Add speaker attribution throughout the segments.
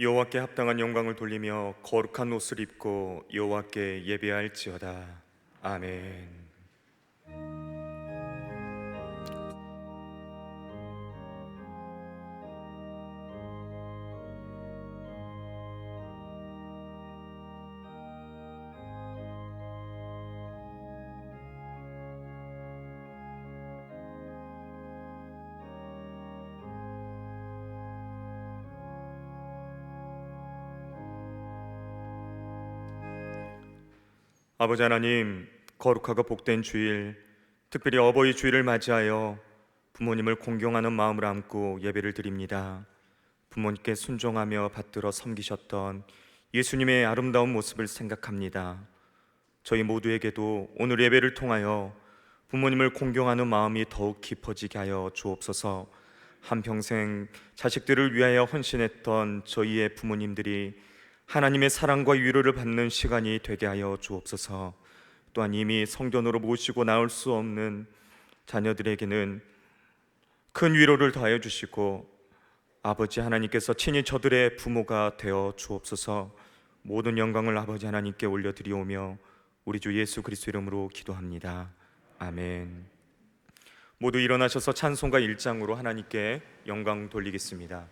Speaker 1: 여호와께 합당한 영광을 돌리며 거룩한 옷을 입고 여호와께 예배할지어다. 아멘. 아버지 하나님, 거룩하고 복된 주일, 특별히 어버이 주일을 맞이하여 부모님을 공경하는 마음을 안고 예배를 드립니다. 부모님께 순종하며 받들어 섬기셨던 예수님의 아름다운 모습을 생각합니다. 저희 모두에게도 오늘 예배를 통하여 부모님을 공경하는 마음이 더욱 깊어지게 하여 주옵소서. 한평생 자식들을 위하여 헌신했던 저희의 부모님들이 하나님의 사랑과 위로를 받는 시간이 되게 하여 주옵소서. 또한 이미 성전으로 모시고 나올 수 없는 자녀들에게는 큰 위로를 더하여 주시고 아버지 하나님께서 친히 저들의 부모가 되어 주옵소서. 모든 영광을 아버지 하나님께 올려드리오며 우리 주 예수 그리스도 이름으로 기도합니다. 아멘. 모두 일어나셔서 찬송가 1장으로 하나님께 영광 돌리겠습니다.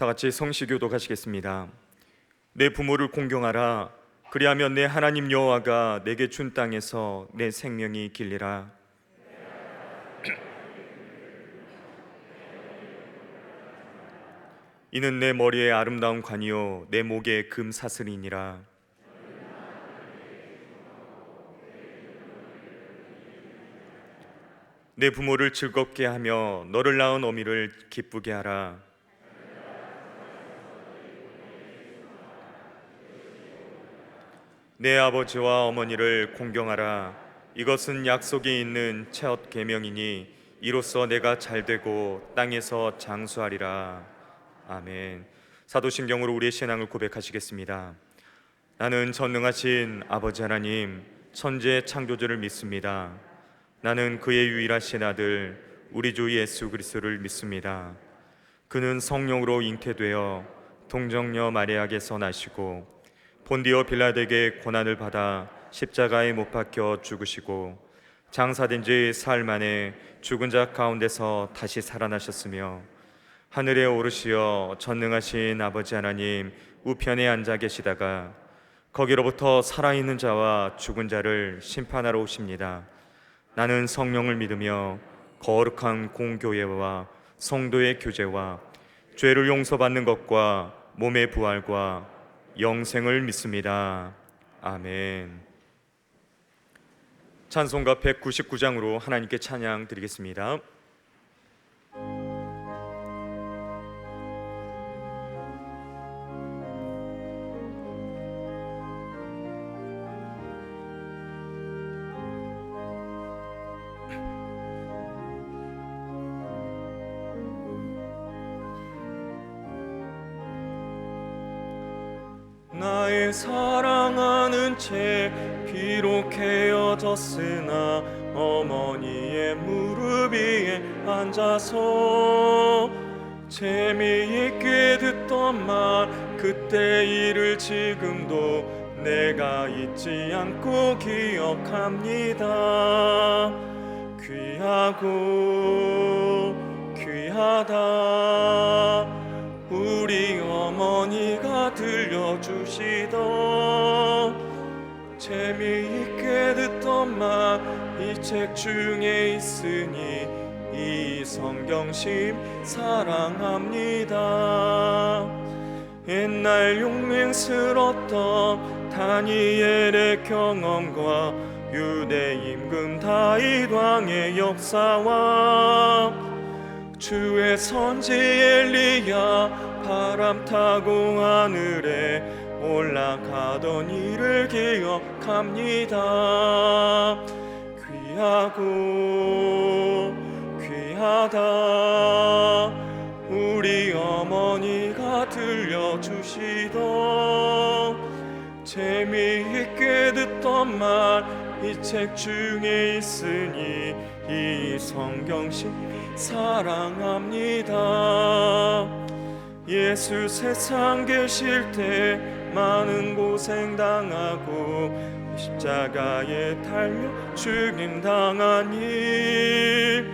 Speaker 1: 다 같이 성시교도 가시겠습니다. 내 부모를 공경하라. 그리하면 내 하나님 여호와가 내게 준 땅에서 내 생명이 길리라. 이는 내 머리에 아름다운 관이요 내 목에 금 사슬이니라. 내 부모를 즐겁게 하며 너를 낳은 어미를 기쁘게 하라. 내 아버지와 어머니를 공경하라. 이것은 약속이 있는 첫 계명이니 이로써 내가 잘되고 땅에서 장수하리라. 아멘. 사도신경으로 우리의 신앙을 고백하시겠습니다. 나는 전능하신 아버지 하나님 천지의 창조주를 믿습니다. 나는 그의 유일하신 아들 우리 주 예수 그리스도를 믿습니다. 그는 성령으로 잉태되어 동정녀 마리아에게서 나시고 본디오 빌라도에게 고난을 받아 십자가에 못 박혀 죽으시고 장사된 지 사흘 만에 죽은 자 가운데서 다시 살아나셨으며 하늘에 오르시어 전능하신 아버지 하나님 우편에 앉아 계시다가 거기로부터 살아있는 자와 죽은 자를 심판하러 오십니다. 나는 성령을 믿으며 거룩한 공교회와 성도의 교제와 죄를 용서받는 것과 몸의 부활과 영생을 믿습니다. 아멘. 찬송가 199장으로 하나님께 찬양 드리겠습니다.
Speaker 2: 나의 사랑하는 채 비록 헤어졌으나 어머니의 무릎 위에 앉아서 재미있게 듣던 말 그때 일을 지금도 내가 잊지 않고 기억합니다. 귀하고 귀하다 우리 어머니가 들려주시던 재미있게 듣던 말 이 책 중에 있으니 이 성경심 사랑합니다. 옛날 용맹스럽던 다니엘의 경험과 유대 임금 다윗 왕의 역사와 주의 선지 엘리야 바람 타고 하늘에 올라가던 일을 기억합니다. 귀하고 귀하다 우리 어머니가 들려주시던 재미있게 듣던 말 이 책 중에 있으니 이 성경심 사랑합니다. 예수 세상 계실 때 많은 고생 당하고 십자가에 달려 죽임 당한 일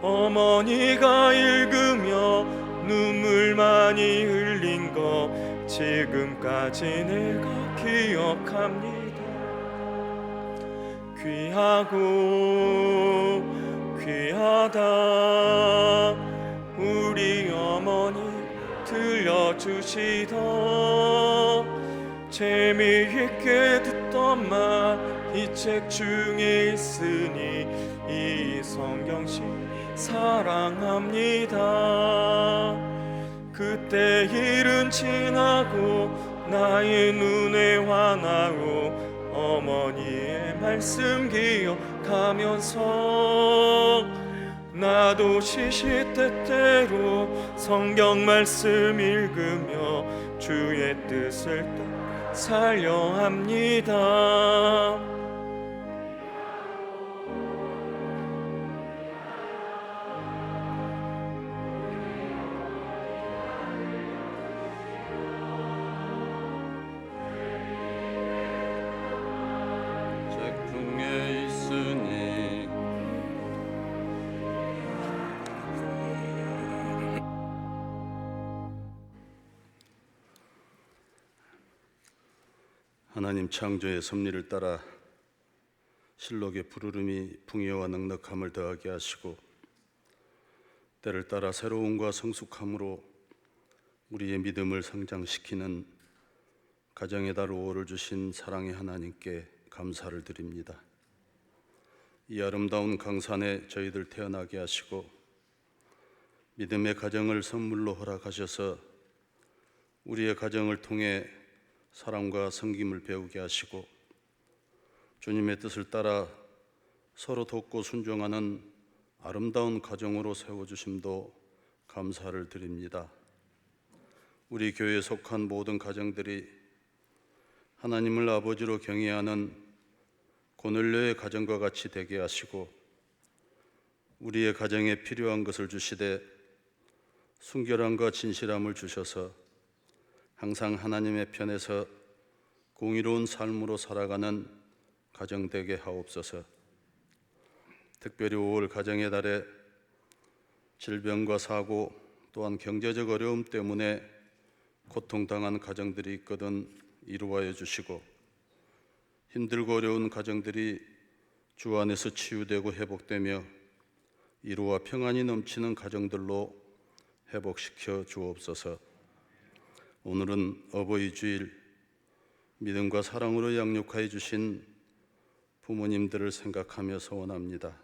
Speaker 2: 어머니가 읽으며 눈물 많이 흘린 거 지금까지 내가 기억합니다. 귀하고 귀하다 우리 어머니 들려주시던 재미있게 듣던 말 이 책 중에 있으니 이 성경심 사랑합니다. 그때 일은 지나고 나의 눈에 환하고 어머니의 말씀 기억하면서 나도 시시때때로 성경 말씀 읽으며 주의 뜻을 따라 살려 합니다.
Speaker 3: 하나님 창조의 섭리를 따라 실록의 푸르름이 풍요와 넉넉함을 더하게 하시고 때를 따라 새로움과 성숙함으로 우리의 믿음을 성장시키는 가정의 달 5월을 주신 사랑의 하나님께 감사를 드립니다. 이 아름다운 강산에 저희들 태어나게 하시고 믿음의 가정을 선물로 허락하셔서 우리의 가정을 통해 사랑과 섬김을 배우게 하시고 주님의 뜻을 따라 서로 돕고 순종하는 아름다운 가정으로 세워주심도 감사를 드립니다. 우리 교회에 속한 모든 가정들이 하나님을 아버지로 경외하는 고넬료의 가정과 같이 되게 하시고 우리의 가정에 필요한 것을 주시되 순결함과 진실함을 주셔서 항상 하나님의 편에서 공의로운 삶으로 살아가는 가정 되게 하옵소서. 특별히 5월 가정의 달에 질병과 사고 또한 경제적 어려움 때문에 고통당한 가정들이 있거든 이루하여 주시고 힘들고 어려운 가정들이 주 안에서 치유되고 회복되며 이루와 평안이 넘치는 가정들로 회복시켜 주옵소서. 오늘은 어버이 주일 믿음과 사랑으로 양육하여 주신 부모님들을 생각하며 소원합니다.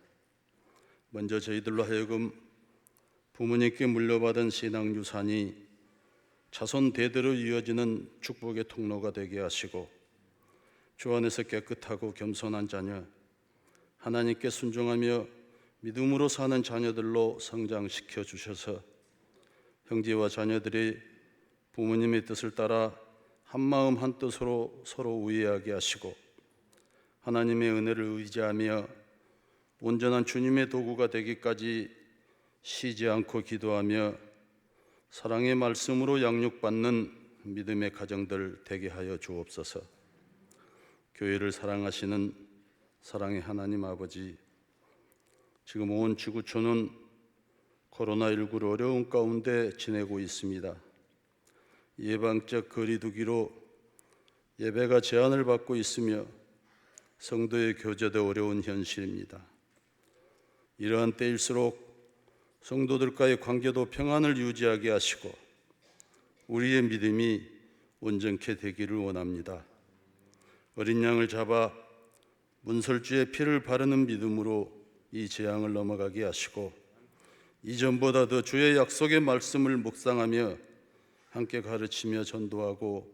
Speaker 3: 먼저 저희들로 하여금 부모님께 물려받은 신앙 유산이 자손 대대로 이어지는 축복의 통로가 되게 하시고 주 안에서 깨끗하고 겸손한 자녀, 하나님께 순종하며 믿음으로 사는 자녀들로 성장시켜 주셔서 형제와 자녀들이 부모님의 뜻을 따라 한마음 한뜻으로 서로 우애하게 하시고 하나님의 은혜를 의지하며 온전한 주님의 도구가 되기까지 쉬지 않고 기도하며 사랑의 말씀으로 양육받는 믿음의 가정들 되게 하여 주옵소서. 교회를 사랑하시는 사랑의 하나님 아버지, 지금 온 지구촌은 코로나19로 어려운 가운데 지내고 있습니다. 예방적 거리두기로 예배가 제한을 받고 있으며 성도의 교제도 어려운 현실입니다. 이러한 때일수록 성도들과의 관계도 평안을 유지하게 하시고 우리의 믿음이 온전케 되기를 원합니다. 어린 양을 잡아 문설주의 피를 바르는 믿음으로 이 재앙을 넘어가게 하시고 이전보다 더 주의 약속의 말씀을 묵상하며 함께 가르치며 전도하고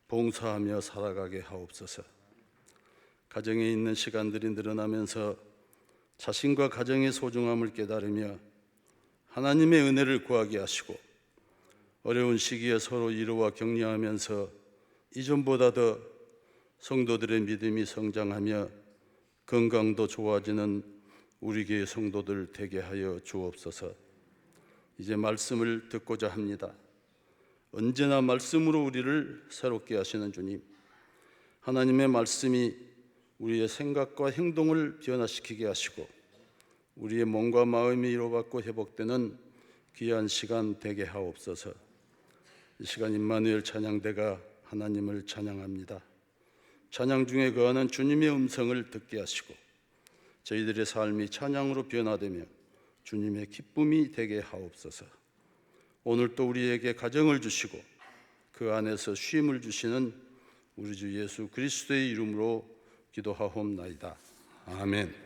Speaker 3: 봉사하며 살아가게 하옵소서. 가정에 있는 시간들이 늘어나면서 자신과 가정의 소중함을 깨달으며 하나님의 은혜를 구하게 하시고 어려운 시기에 서로 위로와 격려하면서 이전보다 더 성도들의 믿음이 성장하며 건강도 좋아지는 우리 교회 성도들 되게 하여 주옵소서. 이제 말씀을 듣고자 합니다. 언제나 말씀으로 우리를 새롭게 하시는 주님, 하나님의 말씀이 우리의 생각과 행동을 변화시키게 하시고 우리의 몸과 마음이 위로받고 회복되는 귀한 시간 되게 하옵소서. 이 시간 임마누엘 찬양대가 하나님을 찬양합니다. 찬양 중에 거하는 주님의 음성을 듣게 하시고 저희들의 삶이 찬양으로 변화되며 주님의 기쁨이 되게 하옵소서. 오늘 또 우리에게 가정을 주시고 그 안에서 쉼을 주시는 우리 주 예수 그리스도의 이름으로 기도하옵나이다. 아멘.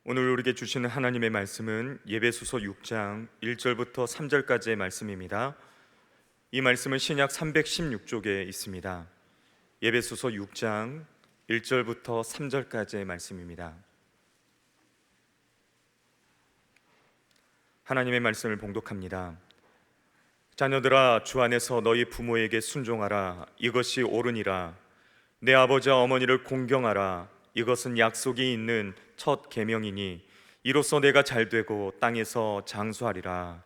Speaker 1: 오늘 우리에게 주시는 하나님의 말씀은 예배소서 6장 1절부터 3절까지의 말씀입니다. 이 말씀은 신약 316쪽에 있습니다. 예배소서 6장 1절부터 3절까지의 말씀입니다. 하나님의 말씀을 봉독합니다. 자녀들아, 주 안에서 너희 부모에게 순종하라. 이것이 옳으니라. 내 아버지와 어머니를 공경하라. 이것은 약속이 있는 첫 계명이니 이로써 내가 잘되고 땅에서 장수하리라.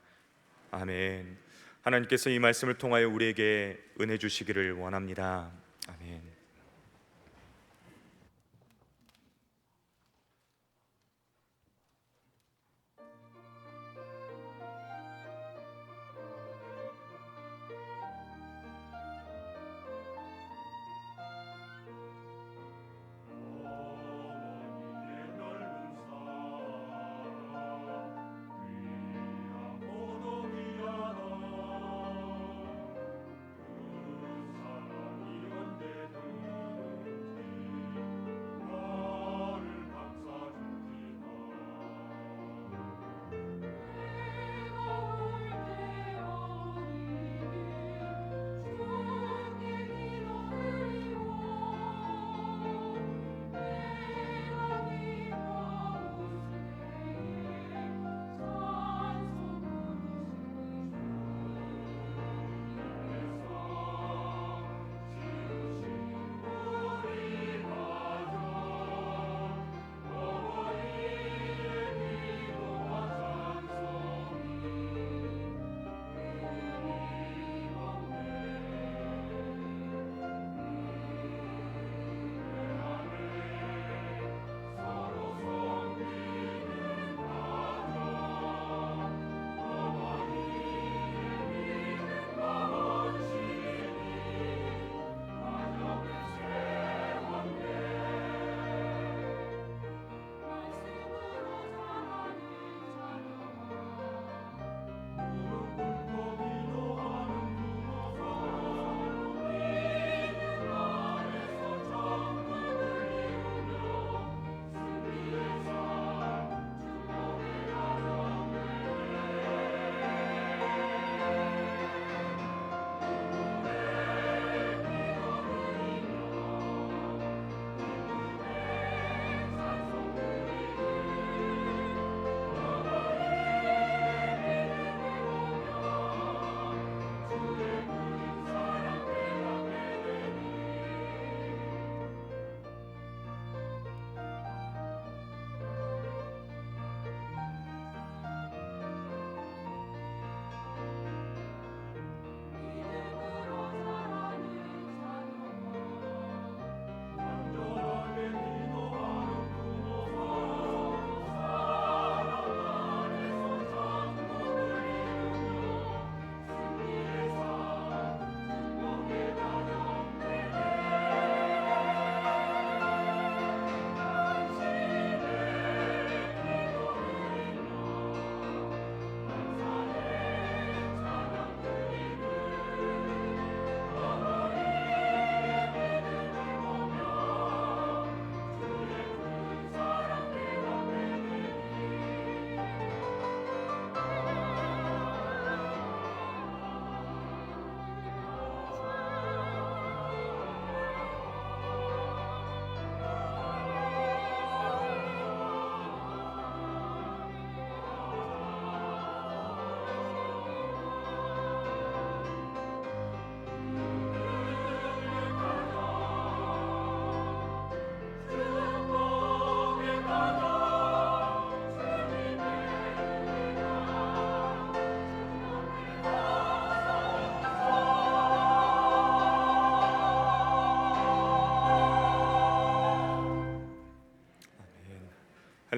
Speaker 1: 아멘. 하나님께서 이 말씀을 통하여 우리에게 은혜 주시기를 원합니다. 아멘.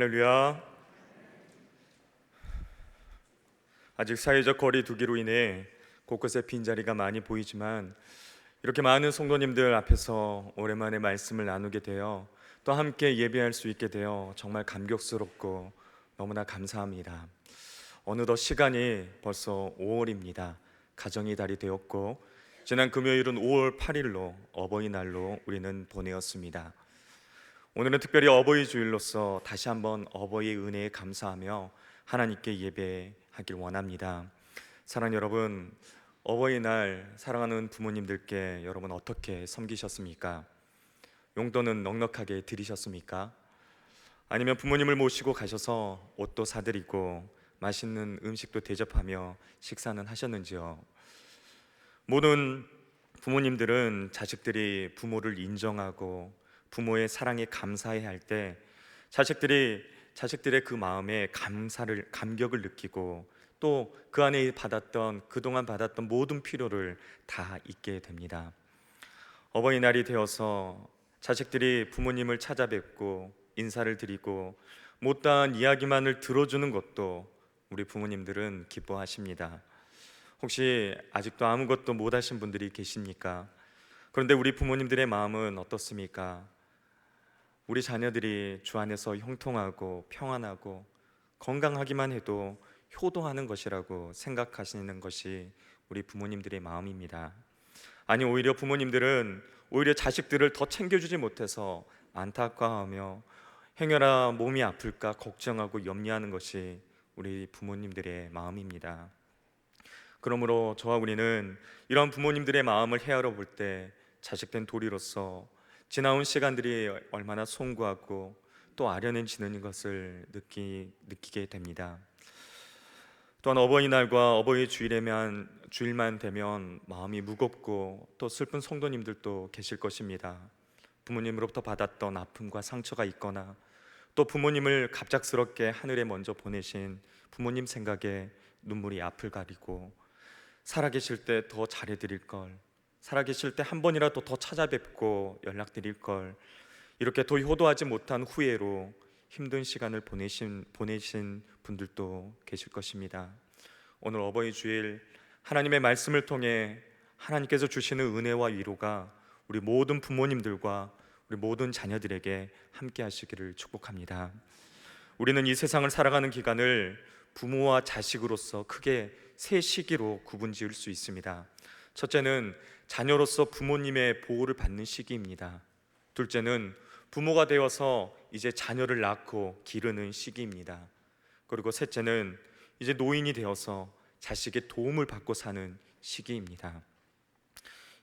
Speaker 1: 할렐루야. 아직 사회적 거리 두기로 인해 곳곳에 빈자리가 많이 보이지만 이렇게 많은 성도님들 앞에서 오랜만에 말씀을 나누게 되어 또 함께 예배할 수 있게 되어 정말 감격스럽고 너무나 감사합니다. 어느덧 시간이 벌써 5월입니다. 가정의 달이 되었고 지난 금요일은 5월 8일로 어버이날로 우리는 보내었습니다. 오늘은 특별히 어버이 주일로서 다시 한번 어버이의 은혜에 감사하며 하나님께 예배하길 원합니다. 사랑하는 여러분, 어버이날 사랑하는 부모님들께 여러분 어떻게 섬기셨습니까? 용돈은 넉넉하게 드리셨습니까? 아니면 부모님을 모시고 가셔서 옷도 사드리고 맛있는 음식도 대접하며 식사는 하셨는지요? 모든 부모님들은 자식들이 부모를 인정하고 부모의 사랑에 감사해야 할 때 자식들의 그 마음에 감격을 느끼고 또 그 안에 그동안 받았던 모든 필요를 다 잊게 됩니다. 어버이날이 되어서 자식들이 부모님을 찾아뵙고 인사를 드리고 못다한 이야기만을 들어주는 것도 우리 부모님들은 기뻐하십니다. 혹시 아직도 아무것도 못하신 분들이 계십니까? 그런데 우리 부모님들의 마음은 어떻습니까? 우리 자녀들이 주 안에서 형통하고 평안하고 건강하기만 해도 효도하는 것이라고 생각하시는 것이 우리 부모님들의 마음입니다. 아니, 오히려 부모님들은 자식들을 더 챙겨주지 못해서 안타까워하며 행여나 몸이 아플까 걱정하고 염려하는 것이 우리 부모님들의 마음입니다. 그러므로 저와 우리는 이런 부모님들의 마음을 헤아려 볼 때 자식된 도리로서 지나온 시간들이 얼마나 송구하고 또 아련해지는 것을 느끼게 됩니다. 또한 어버이날과 어버이 주일만 되면 마음이 무겁고 또 슬픈 성도님들도 계실 것입니다. 부모님으로부터 받았던 아픔과 상처가 있거나 또 부모님을 갑작스럽게 하늘에 먼저 보내신 부모님 생각에 눈물이 앞을 가리고 살아계실 때 더 잘해드릴 걸, 살아계실 때 한 번이라도 더 찾아뵙고 연락드릴 걸, 이렇게 더 효도하지 못한 후회로 힘든 시간을 보내신 분들도 계실 것입니다. 오늘 어버이 주일 하나님의 말씀을 통해 하나님께서 주시는 은혜와 위로가 우리 모든 부모님들과 우리 모든 자녀들에게 함께 하시기를 축복합니다. 우리는 이 세상을 살아가는 기간을 부모와 자식으로서 크게 세 시기로 구분지을 수 있습니다. 첫째는 자녀로서 부모님의 보호를 받는 시기입니다. 둘째는 부모가 되어서 이제 자녀를 낳고 기르는 시기입니다. 그리고 셋째는 이제 노인이 되어서 자식의 도움을 받고 사는 시기입니다.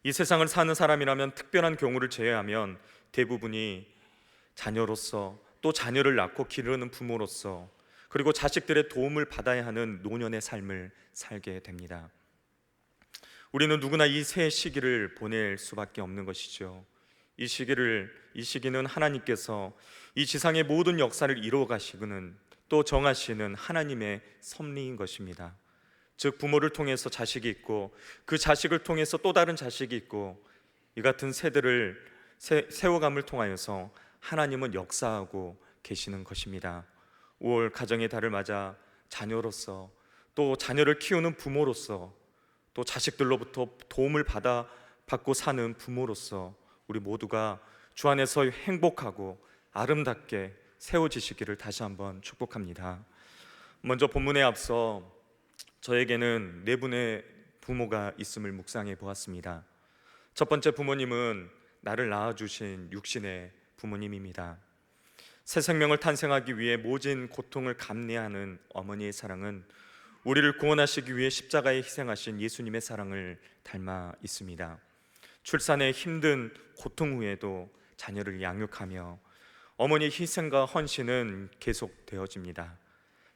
Speaker 1: 이 세상을 사는 사람이라면 특별한 경우를 제외하면 대부분이 자녀로서 또 자녀를 낳고 기르는 부모로서 그리고 자식들의 도움을 받아야 하는 노년의 삶을 살게 됩니다. 우리는 누구나 이 세 시기를 보낼 수밖에 없는 것이죠. 이 시기는 하나님께서 이 지상의 모든 역사를 이루어 가시고는 또 정하시는 하나님의 섭리인 것입니다. 즉 부모를 통해서 자식이 있고 그 자식을 통해서 또 다른 자식이 있고 이 같은 세워감을 통하여서 하나님은 역사하고 계시는 것입니다. 5월 가정의 달을 맞아 자녀로서 또 자녀를 키우는 부모로서 또 자식들로부터 도움을 받고 사는 부모로서 우리 모두가 주 안에서 행복하고 아름답게 세워지시기를 다시 한번 축복합니다. 먼저 본문에 앞서 저에게는 네 분의 부모가 있음을 묵상해 보았습니다. 첫 번째 부모님은 나를 낳아주신 육신의 부모님입니다. 새 생명을 탄생하기 위해 모진 고통을 감내하는 어머니의 사랑은 우리를 구원하시기 위해 십자가에 희생하신 예수님의 사랑을 닮아 있습니다. 출산의 힘든 고통 후에도 자녀를 양육하며 어머니의 희생과 헌신은 계속되어집니다.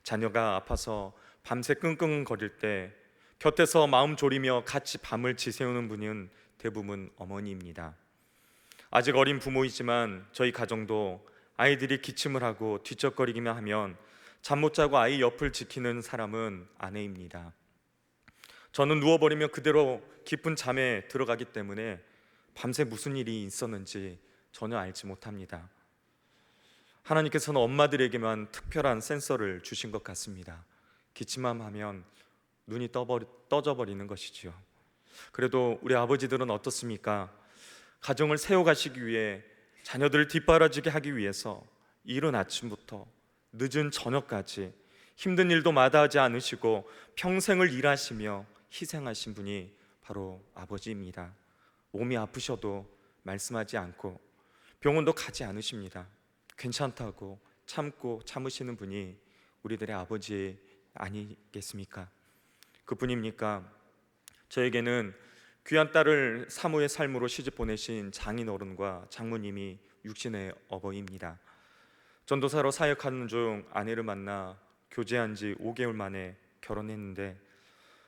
Speaker 1: 자녀가 아파서 밤새 끙끙거릴 때 곁에서 마음 졸이며 같이 밤을 지새우는 분은 대부분 어머니입니다. 아직 어린 부모이지만 저희 가정도 아이들이 기침을 하고 뒤척거리기만 하면 잠 못 자고 아이 옆을 지키는 사람은 아내입니다. 저는 누워버리면 그대로 깊은 잠에 들어가기 때문에 밤새 무슨 일이 있었는지 전혀 알지 못합니다. 하나님께서는 엄마들에게만 특별한 센서를 주신 것 같습니다. 기침만 하면 눈이 떠져 버리는 것이지요. 그래도 우리 아버지들은 어떻습니까? 가정을 세워가시기 위해 자녀들을 뒷바라지게 하기 위해서 이른 아침부터 늦은 저녁까지 힘든 일도 마다하지 않으시고 평생을 일하시며 희생하신 분이 바로 아버지입니다. 몸이 아프셔도 말씀하지 않고 병원도 가지 않으십니다. 괜찮다고 참고 참으시는 분이 우리들의 아버지 아니겠습니까? 그뿐입니까? 저에게는 귀한 딸을 사모의 삶으로 시집 보내신 장인어른과 장모님이 육신의 어버이입니다. 전도사로 사역하는 중 아내를 만나 교제한 지 5개월 만에 결혼했는데,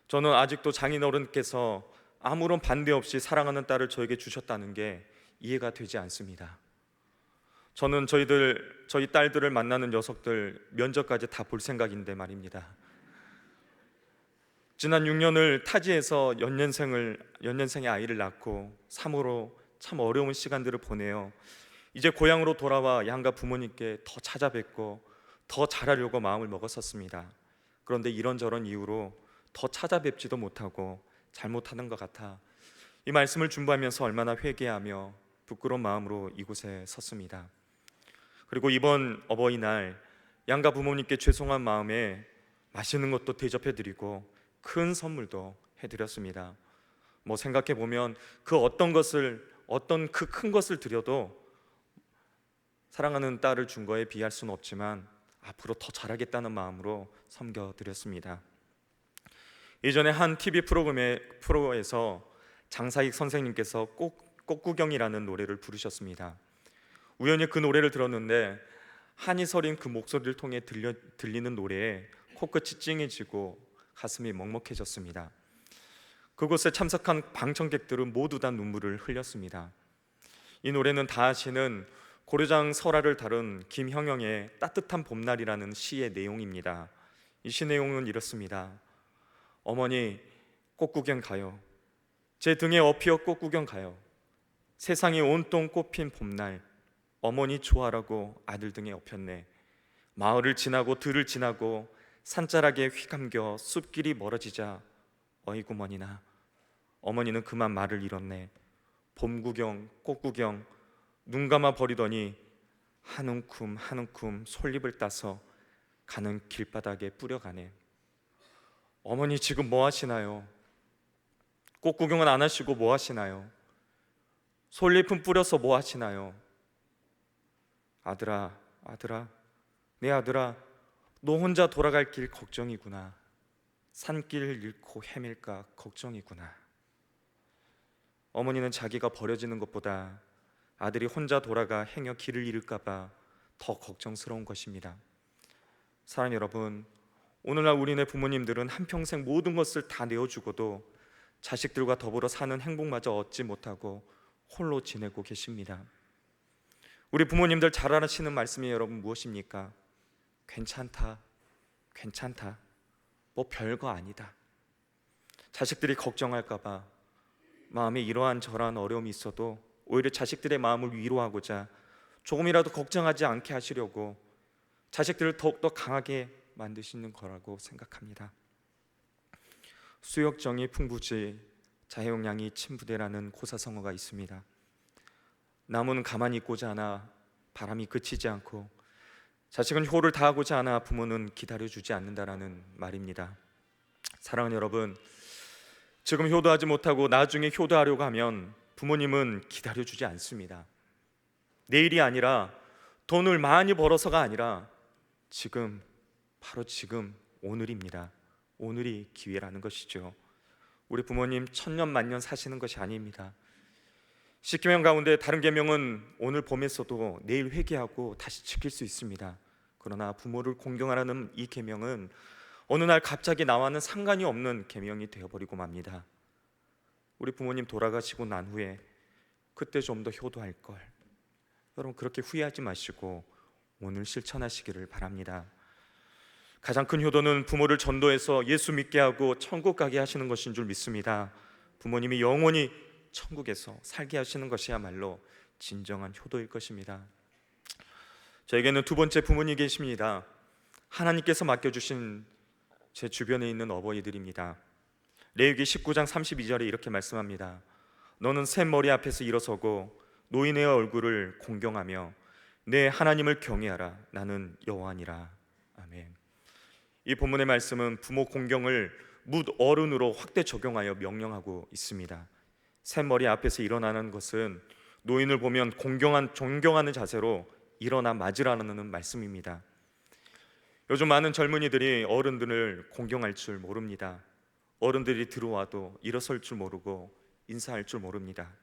Speaker 1: 저는 아직도 장인어른께서 아무런 반대 없이 사랑하는 딸을 저에게 주셨다는 게 이해가 되지 않습니다. 저는 저희 딸들을 만나는 녀석들 면접까지 다 볼 생각인데 말입니다. 지난 6년을 타지에서 연년생의 아이를 낳고 참으로 참 어려운 시간들을 보내요. 이제 고향으로 돌아와 양가 부모님께 더 찾아뵙고 더 잘하려고 마음을 먹었었습니다. 그런데 이런저런 이유로 더 찾아뵙지도 못하고 잘못하는 것 같아 이 말씀을 준비하면서 얼마나 회개하며 부끄러운 마음으로 이곳에 섰습니다. 그리고 이번 어버이날 양가 부모님께 죄송한 마음에 맛있는 것도 대접해드리고 큰 선물도 해드렸습니다. 생각해보면 그 어떤 그 큰 것을 드려도 사랑하는 딸을 준 거에 비할 수는 없지만 앞으로 더 잘하겠다는 마음으로 섬겨드렸습니다. 예전에 한 TV 프로에서 장사익 선생님께서 꽃구경이라는 노래를 부르셨습니다. 우연히 그 노래를 들었는데 한이 서린 그 목소리를 통해 들리는 노래에 코끝이 찡해지고 가슴이 먹먹해졌습니다. 그곳에 참석한 방청객들은 모두 다 눈물을 흘렸습니다. 이 노래는 다 아시는 고려장 설화를 다룬 김형영의 따뜻한 봄날이라는 시의 내용입니다. 이 시 내용은 이렇습니다. 어머니 꽃구경 가요. 제 등에 업히어 꽃구경 가요. 세상이 온통 꽃핀 봄날 어머니 좋아라고 아들 등에 업혔네. 마을을 지나고 들을 지나고 산자락에 휘감겨 숲길이 멀어지자 어이구 머니나 어머니는 그만 말을 잃었네. 봄구경 꽃구경 눈 감아 버리더니 한 움큼 한 움큼 솔잎을 따서 가는 길바닥에 뿌려가네. 어머니 지금 뭐 하시나요? 꽃구경은 안 하시고 뭐 하시나요? 솔잎은 뿌려서 뭐 하시나요? 아들아 내 아들아 너 혼자 돌아갈 길 걱정이구나. 산길 잃고 헤맬까 걱정이구나. 어머니는 자기가 버려지는 것보다 아들이 혼자 돌아가 행여 길을 잃을까 봐 더 걱정스러운 것입니다. 사랑하는 여러분, 오늘날 우리네 부모님들은 한평생 모든 것을 다 내어주고도 자식들과 더불어 사는 행복마저 얻지 못하고 홀로 지내고 계십니다. 우리 부모님들 잘 아시는 말씀이 여러분 무엇입니까? 괜찮다 뭐 별거 아니다. 자식들이 걱정할까 봐 마음에 이러한 저러한 어려움이 있어도 오히려 자식들의 마음을 위로하고자 조금이라도 걱정하지 않게 하시려고 자식들을 더욱더 강하게 만드시는 거라고 생각합니다. 수역정이 풍부지 자해용량이 침부대라는 고사성어가 있습니다. 나무는 가만히 있고자 하나 바람이 그치지 않고 자식은 효를 다하고자 하나 부모는 기다려주지 않는다라는 말입니다. 사랑하는 여러분, 지금 효도하지 못하고 나중에 효도하려고 하면 부모님은 기다려주지 않습니다. 내일이 아니라 돈을 많이 벌어서가 아니라 지금, 바로 지금 오늘입니다. 오늘이 기회라는 것이죠. 우리 부모님 천년 만년 사시는 것이 아닙니다. 10계명 가운데 다른 계명은 오늘 범했어도 내일 회개하고 다시 지킬 수 있습니다. 그러나 부모를 공경하라는 이 계명은 어느 날 갑자기 나와는 상관이 없는 계명이 되어버리고 맙니다. 우리 부모님 돌아가시고 난 후에 그때 좀 더 효도할 걸. 여러분 그렇게 후회하지 마시고 오늘 실천하시기를 바랍니다. 가장 큰 효도는 부모를 전도해서 예수 믿게 하고 천국 가게 하시는 것인 줄 믿습니다. 부모님이 영원히 천국에서 살게 하시는 것이야말로 진정한 효도일 것입니다. 저에게는 두 번째 부모님이 계십니다. 하나님께서 맡겨주신 제 주변에 있는 어버이들입니다. 레위기 19장 32절에 이렇게 말씀합니다. 너는 샘 머리 앞에서 일어서고 노인의 얼굴을 공경하며 내 하나님을 경외하라. 나는 여호와니라. 아멘. 이 본문의 말씀은 부모 공경을 묻 어른으로 확대 적용하여 명령하고 있습니다. 샘 머리 앞에서 일어나는 것은 노인을 보면 존경하는 자세로 일어나 맞으라는 말씀입니다. 요즘 많은 젊은이들이 어른들을 공경할 줄 모릅니다. 어른들이 들어와도 일어설 줄 모르고 인사할 줄 모릅니다.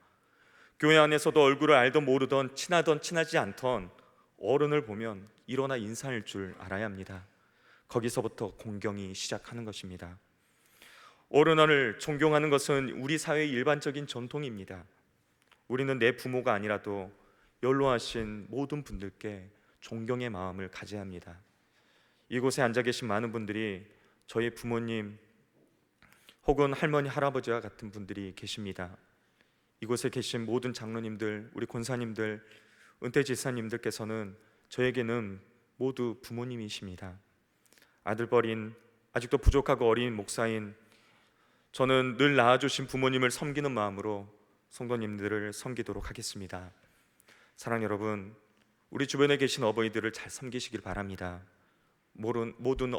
Speaker 1: 교회 안에서도 얼굴을 알던 모르던 친하던 친하지 않던 어른을 보면 일어나 인사할 줄 알아야 합니다. 거기서부터 공경이 시작하는 것입니다. 어른을 존경하는 것은 우리 사회의 일반적인 전통입니다. 우리는 내 부모가 아니라도 연로하신 모든 분들께 존경의 마음을 가져야 합니다. 이곳에 앉아 계신 많은 분들이 저희 부모님 혹은 할머니, 할아버지와 같은 분들이 계십니다. 이곳에 계신 모든 장로님들, 우리 권사님들, 은퇴 지사님들께서는 저에게는 모두 부모님이십니다. 아들뻘인 아직도 부족하고 어린 목사인 저는 늘 낳아주신 부모님을 섬기는 마음으로 성도님들을 섬기도록 하겠습니다. 사랑 여러분, 우리 주변에 계신 어버이들을 잘 섬기시길 바랍니다. 모든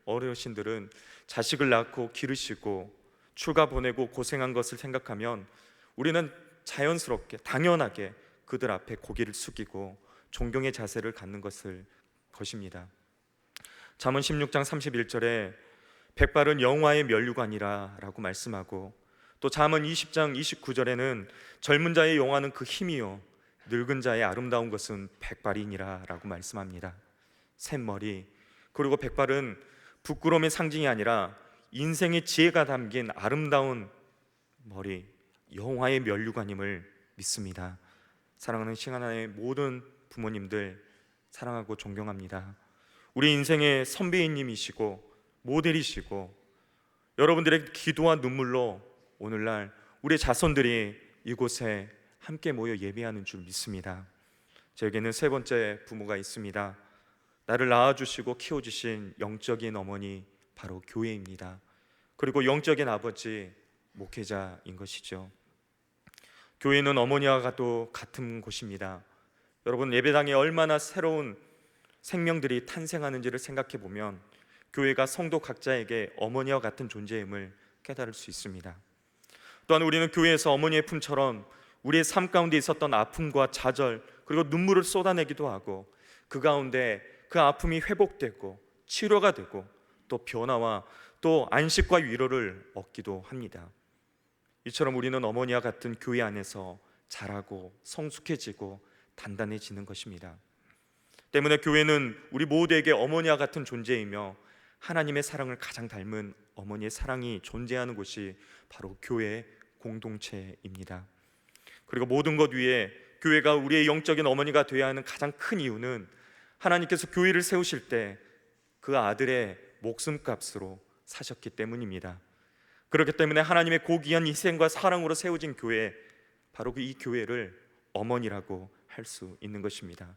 Speaker 1: 어르신들은 자식을 낳고 기르시고 출가 보내고 고생한 것을 생각하면 우리는 자연스럽게 당연하게 그들 앞에 고개를 숙이고 존경의 자세를 갖는 것입니다. 잠언 16장 31절에 백발은 영화의 면류관이라 라고 말씀하고, 또 잠언 20장 29절에는 젊은 자의 영화는 그 힘이요 늙은 자의 아름다운 것은 백발이니라 라고 말씀합니다. 샘머리, 그리고 백발은 부끄러움의 상징이 아니라 인생의 지혜가 담긴 아름다운 머리, 영화의 면류관임을 믿습니다. 사랑하는 시간하의 모든 부모님들 사랑하고 존경합니다. 우리 인생의 선배님이시고 모델이시고 여러분들의 기도와 눈물로 오늘날 우리 자손들이 이곳에 함께 모여 예배하는 줄 믿습니다. 저에게는 세 번째 부모가 있습니다. 나를 낳아주시고 키워주신 영적인 어머니, 바로 교회입니다. 그리고 영적인 아버지, 목회자인 것이죠. 교회는 어머니와 같은 곳입니다. 여러분, 예배당에 얼마나 새로운 생명들이 탄생하는지를 생각해 보면 교회가 성도 각자에게 어머니와 같은 존재임을 깨달을 수 있습니다. 또한 우리는 교회에서 어머니의 품처럼 우리의 삶 가운데 있었던 아픔과 좌절, 그리고 눈물을 쏟아내기도 하고 그 가운데 그 아픔이 회복되고 치료가 되고 또 변화와 또 안식과 위로를 얻기도 합니다. 이처럼 우리는 어머니와 같은 교회 안에서 자라고 성숙해지고 단단해지는 것입니다. 때문에 교회는 우리 모두에게 어머니와 같은 존재이며 하나님의 사랑을 가장 닮은 어머니의 사랑이 존재하는 곳이 바로 교회의 공동체입니다. 그리고 모든 것 위에 교회가 우리의 영적인 어머니가 되어야 하는 가장 큰 이유는 하나님께서 교회를 세우실 때 그 아들의 목숨값으로 사셨기 때문입니다. 그렇기 때문에 하나님의 고귀한 희생과 사랑으로 세워진 교회, 바로 이 교회를 어머니라고 할 수 있는 것입니다.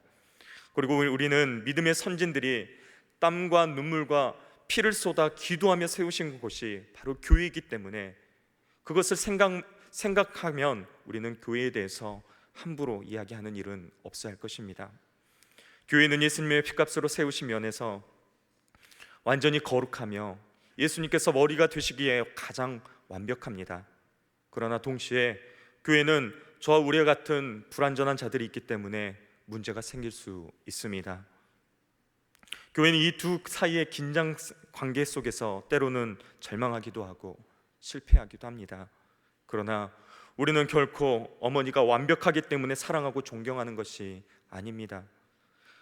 Speaker 1: 그리고 우리는 믿음의 선진들이 땀과 눈물과 피를 쏟아 기도하며 세우신 곳이 바로 교회이기 때문에 그것을 생각하면 우리는 교회에 대해서 함부로 이야기하는 일은 없어야 할 것입니다. 교회는 예수님의 피값으로 세우신 면에서 완전히 거룩하며 예수님께서 머리가 되시기에 가장 완벽합니다. 그러나 동시에 교회는 저와 우리와 같은 불완전한 자들이 있기 때문에 문제가 생길 수 있습니다. 교회는 이 두 사이의 긴장 관계 속에서 때로는 절망하기도 하고 실패하기도 합니다. 그러나 우리는 결코 어머니가 완벽하기 때문에 사랑하고 존경하는 것이 아닙니다.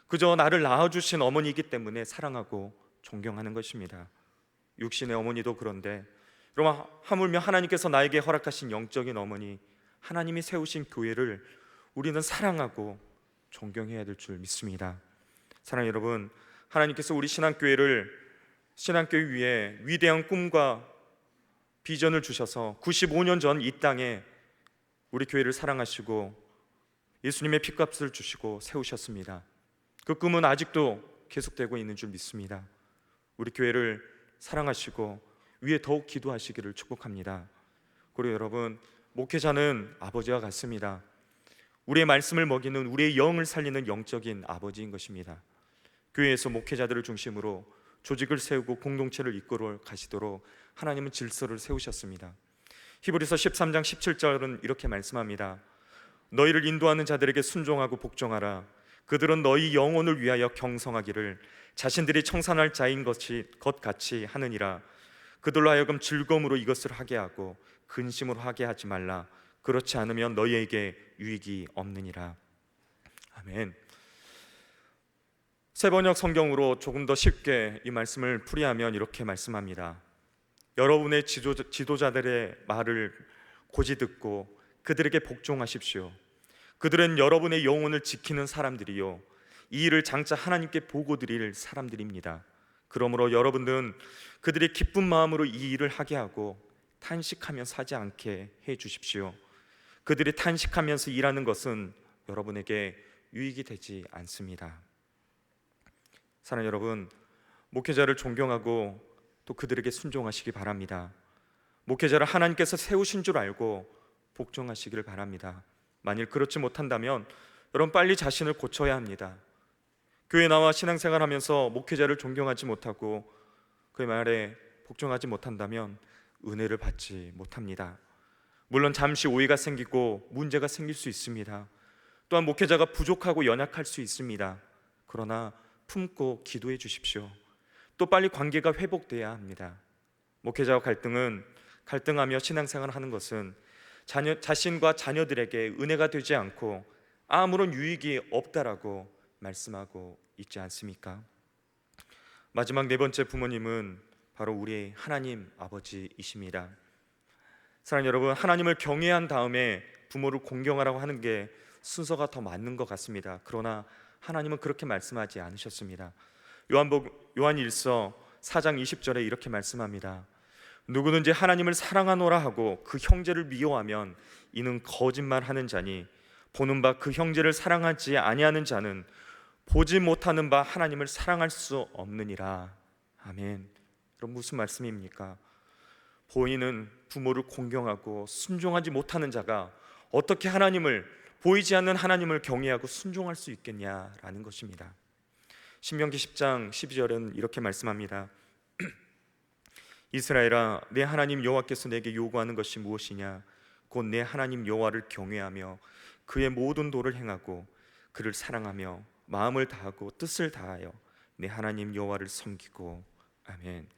Speaker 1: 그저 나를 낳아주신 어머니이기 때문에 사랑하고 존경하는 것입니다. 육신의 어머니도 그런데 여러분, 하물며 하나님께서 나에게 허락하신 영적인 어머니, 하나님이 세우신 교회를 우리는 사랑하고 존경해야 될 줄 믿습니다. 사랑하는 여러분, 하나님께서 우리 신앙교회 위에 위대한 꿈과 비전을 주셔서 95년 전 이 땅에 우리 교회를 사랑하시고 예수님의 피값을 주시고 세우셨습니다. 그 꿈은 아직도 계속되고 있는 줄 믿습니다. 우리 교회를 사랑하시고 위에 더욱 기도하시기를 축복합니다. 그리고 여러분, 목회자는 아버지와 같습니다. 우리의 말씀을 먹이는, 우리의 영을 살리는 영적인 아버지인 것입니다. 교회에서 목회자들을 중심으로 조직을 세우고 공동체를 이끌어 가시도록 하나님은 질서를 세우셨습니다. 히브리서 13장 17절은 이렇게 말씀합니다. 너희를 인도하는 자들에게 순종하고 복종하라. 그들은 너희 영혼을 위하여 경성하기를 자신들이 청산할 자인 것 같이 하느니라. 그들로 하여금 즐거움으로 이것을 하게 하고 근심으로 하게 하지 말라. 그렇지 않으면 너희에게 유익이 없느니라. 아멘. 세번역 성경으로 조금 더 쉽게 이 말씀을 풀이하면 이렇게 말씀합니다. 여러분의 지도자들의 말을 고지 듣고 그들에게 복종하십시오. 그들은 여러분의 영혼을 지키는 사람들이요, 이 일을 장차 하나님께 보고 드릴 사람들입니다. 그러므로 여러분들은 그들이 기쁜 마음으로 이 일을 하게 하고 탄식하면서 하지 않게 해 주십시오. 그들이 탄식하면서 일하는 것은 여러분에게 유익이 되지 않습니다. 사랑하는 여러분, 목회자를 존경하고 또 그들에게 순종하시기 바랍니다. 목회자를 하나님께서 세우신 줄 알고 복종하시기를 바랍니다. 만일 그렇지 못한다면 여러분 빨리 자신을 고쳐야 합니다. 교회 나와 신앙생활하면서 목회자를 존경하지 못하고 그의 말에 복종하지 못한다면 은혜를 받지 못합니다. 물론 잠시 오해가 생기고 문제가 생길 수 있습니다. 또한 목회자가 부족하고 연약할 수 있습니다. 그러나 품고 기도해 주십시오. 또 빨리 관계가 회복돼야 합니다. 목회자와 갈등하며 신앙생활하는 것은 자신과 자녀들에게 은혜가 되지 않고 아무런 유익이 없다라고 말씀하고 있지 않습니까? 마지막 네 번째 부모님은 바로 우리 하나님 아버지이십니다. 사랑하는 여러분, 하나님을 경외한 다음에 부모를 공경하라고 하는 게 순서가 더 맞는 것 같습니다. 그러나 하나님은 그렇게 말씀하지 않으셨습니다. 요한일서 4장 20절에 이렇게 말씀합니다. 누구든지 하나님을 사랑하노라 하고 그 형제를 미워하면 이는 거짓말하는 자니 보는 바 그 형제를 사랑하지 아니하는 자는 보지 못하는 바 하나님을 사랑할 수 없느니라. 아멘. 그럼 무슨 말씀입니까? 보이는 부모를 공경하고 순종하지 못하는 자가 어떻게 보이지 않는 하나님을 경외하고 순종할 수 있겠냐라는 것입니다. 신명기 10장 12절은 이렇게 말씀합니다. 이스라엘아, 내 하나님 여호와께서 내게 요구하는 것이 무엇이냐? 곧 내 하나님 여호와를 경외하며 그의 모든 도를 행하고 그를 사랑하며 마음을 다하고 뜻을 다하여 내 하나님 여호와를 섬기고. 아멘.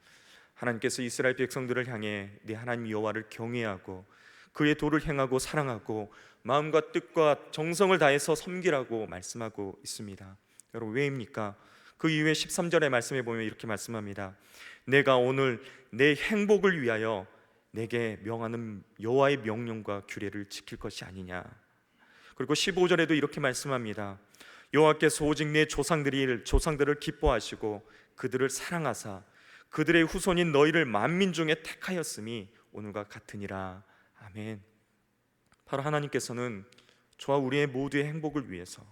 Speaker 1: 하나님께서 이스라엘 백성들을 향해 내 하나님 여호와를 경외하고 그의 도를 행하고 사랑하고 마음과 뜻과 정성을 다해서 섬기라고 말씀하고 있습니다. 여러분, 왜입니까? 그 이후에 13절의 말씀에 보면 이렇게 말씀합니다. 내가 오늘 내 행복을 위하여 내게 명하는 여호와의 명령과 규례를 지킬 것이 아니냐. 그리고 15절에도 이렇게 말씀합니다. 여호와께서 오직 내 조상들을 기뻐하시고 그들을 사랑하사 그들의 후손인 너희를 만민 중에 택하였음이 오늘과 같으니라. 아멘. 바로 하나님께서는 저와 우리의 모두의 행복을 위해서,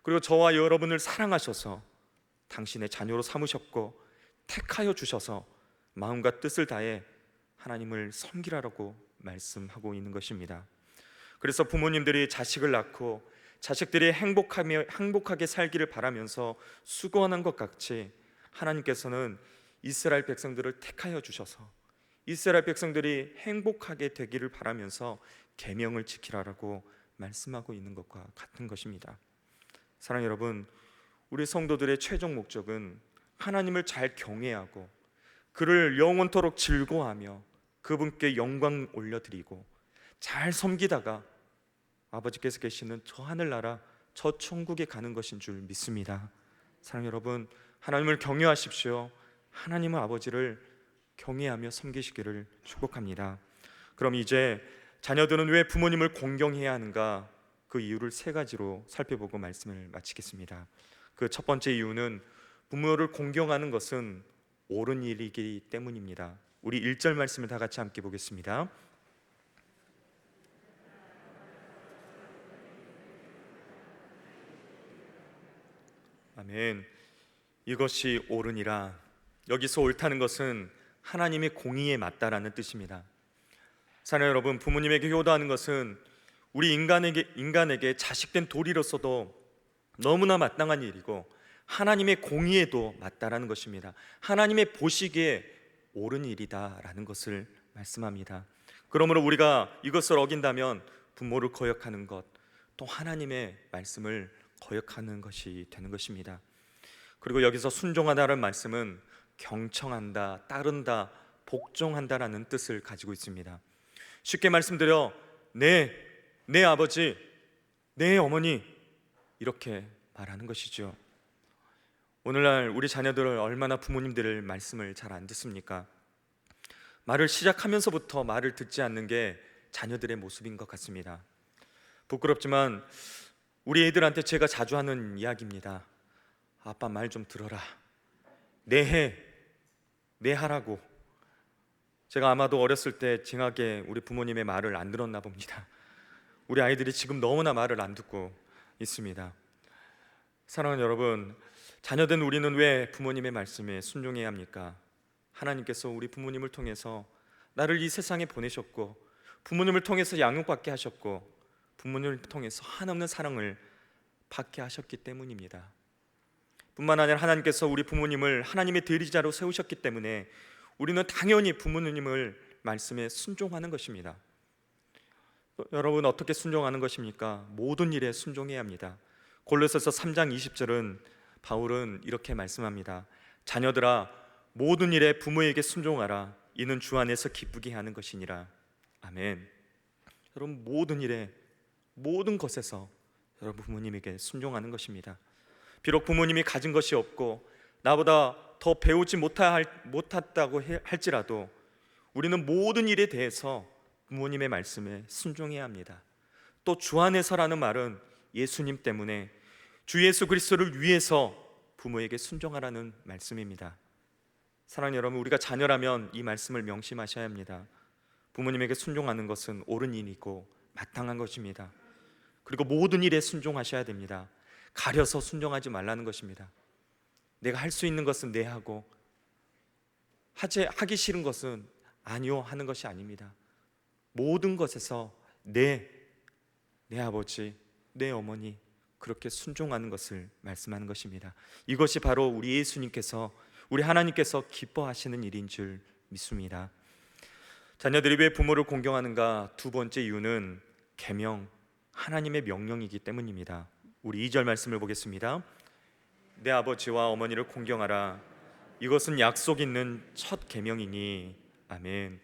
Speaker 1: 그리고 저와 여러분을 사랑하셔서 당신의 자녀로 삼으셨고 택하여 주셔서 마음과 뜻을 다해 하나님을 섬기라고 말씀하고 있는 것입니다. 그래서 부모님들이 자식을 낳고 자식들이 행복하게 살기를 바라면서 수고하는 것 같이 하나님께서는 이스라엘 백성들을 택하여 주셔서 이스라엘 백성들이 행복하게 되기를 바라면서 계명을 지키라고 말씀하고 있는 것과 같은 것입니다. 사랑하는 여러분, 우리 성도들의 최종 목적은 하나님을 잘 경외하고 그를 영원토록 즐거워하며 그분께 영광 올려드리고 잘 섬기다가 아버지께서 계시는 저 하늘나라, 저 천국에 가는 것인 줄 믿습니다. 사랑하는 여러분, 하나님을 경외하십시오. 하나님의 아버지를 경외하며 섬기시기를 축복합니다. 그럼 이제 자녀들은 왜 부모님을 공경해야 하는가? 그 이유를 세 가지로 살펴보고 말씀을 마치겠습니다. 그 첫 번째 이유는 부모를 공경하는 것은 옳은 일이기 때문입니다. 우리 1절 말씀을 다 같이 함께 보겠습니다. 아멘. 이것이 옳으니라. 여기서 옳다는 것은 하나님의 공의에 맞다라는 뜻입니다. 사랑하는 여러분, 부모님에게 효도하는 것은 우리 인간에게 자식된 도리로서도 너무나 마땅한 일이고 하나님의 공의에도 맞다라는 것입니다. 하나님의 보시기에 옳은 일이다라는 것을 말씀합니다. 그러므로 우리가 이것을 어긴다면 부모를 거역하는 것, 또 하나님의 말씀을 거역하는 것이 되는 것입니다. 그리고 여기서 순종하다라는 말씀은 경청한다, 따른다, 복종한다라는 뜻을 가지고 있습니다. 쉽게 말씀드려 내 아버지, 내 어머니 이렇게 말하는 것이죠. 오늘날 우리 자녀들은 얼마나 부모님들의 말씀을 잘 안 듣습니까? 말을 시작하면서부터 말을 듣지 않는 게 자녀들의 모습인 것 같습니다. 부끄럽지만 우리 애들한테 제가 자주 하는 이야기입니다. 아빠 말 좀 들어라. 내 하라고. 제가 아마도 어렸을 때 징하게 우리 부모님의 말을 안 들었나 봅니다. 우리 아이들이 지금 너무나 말을 안 듣고 있습니다. 사랑하는 여러분, 자녀된 우리는 왜 부모님의 말씀에 순종해야 합니까? 하나님께서 우리 부모님을 통해서 나를 이 세상에 보내셨고, 부모님을 통해서 양육받게 하셨고, 부모님을 통해서 한없는 사랑을 받게 하셨기 때문입니다. 뿐만 아니라 하나님께서 우리 부모님을 하나님의 대리자로 세우셨기 때문에 우리는 당연히 부모님을 말씀에 순종하는 것입니다. 여러분, 어떻게 순종하는 것입니까? 모든 일에 순종해야 합니다. 골로새서 3장 20절은 바울은 이렇게 말씀합니다. 자녀들아, 모든 일에 부모에게 순종하라. 이는 주 안에서 기쁘게 하는 것이니라. 아멘. 여러분, 모든 일에, 모든 것에서 여러분 부모님에게 순종하는 것입니다. 비록 부모님이 가진 것이 없고 나보다 더 배우지 못했다고 할지라도 우리는 모든 일에 대해서 부모님의 말씀에 순종해야 합니다. 또 주 안에서라는 말은 예수님 때문에 주 예수 그리스도를 위해서 부모에게 순종하라는 말씀입니다. 사랑하는 여러분, 우리가 자녀라면 이 말씀을 명심하셔야 합니다. 부모님에게 순종하는 것은 옳은 일이고 마땅한 것입니다. 그리고 모든 일에 순종하셔야 됩니다. 가려서 순종하지 말라는 것입니다. 내가 할 수 있는 것은 네 하고 하기 싫은 것은 아니요 하는 것이 아닙니다. 모든 것에서 내 아버지, 내 어머니 그렇게 순종하는 것을 말씀하는 것입니다. 이것이 바로 우리 예수님께서, 우리 하나님께서 기뻐하시는 일인 줄 믿습니다. 자녀들이 왜 부모를 공경하는가? 두 번째 이유는 계명, 하나님의 명령이기 때문입니다. 우리 2절 말씀을 보겠습니다. 내 아버지와 어머니를 공경하라. 이것은 약속 있는 첫 계명이니. 아멘.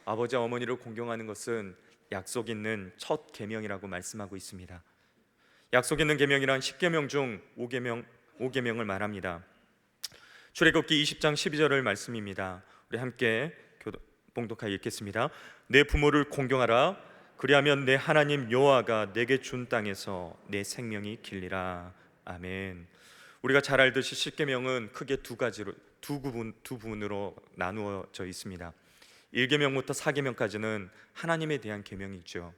Speaker 1: 아버지와 어머니를 공경하는 것은 약속 있는 첫 계명이라고 말씀하고 있습니다. 약속 있는 계명이란 10계명 중 5계명을 말합니다. 출애굽기 20장 12절을 말씀입니다. 우리 함께 봉독하여 읽겠습니다. 내 부모를 공경하라. 그리하면 내 하나님 여호와가 내게 준 땅에서 내 생명이 길리라. 아멘. 우리가 잘 알듯이 10계명은 크게 두 부분으로 나누어져 있습니다. 1계명부터 4계명까지는 하나님에 대한 계명이죠.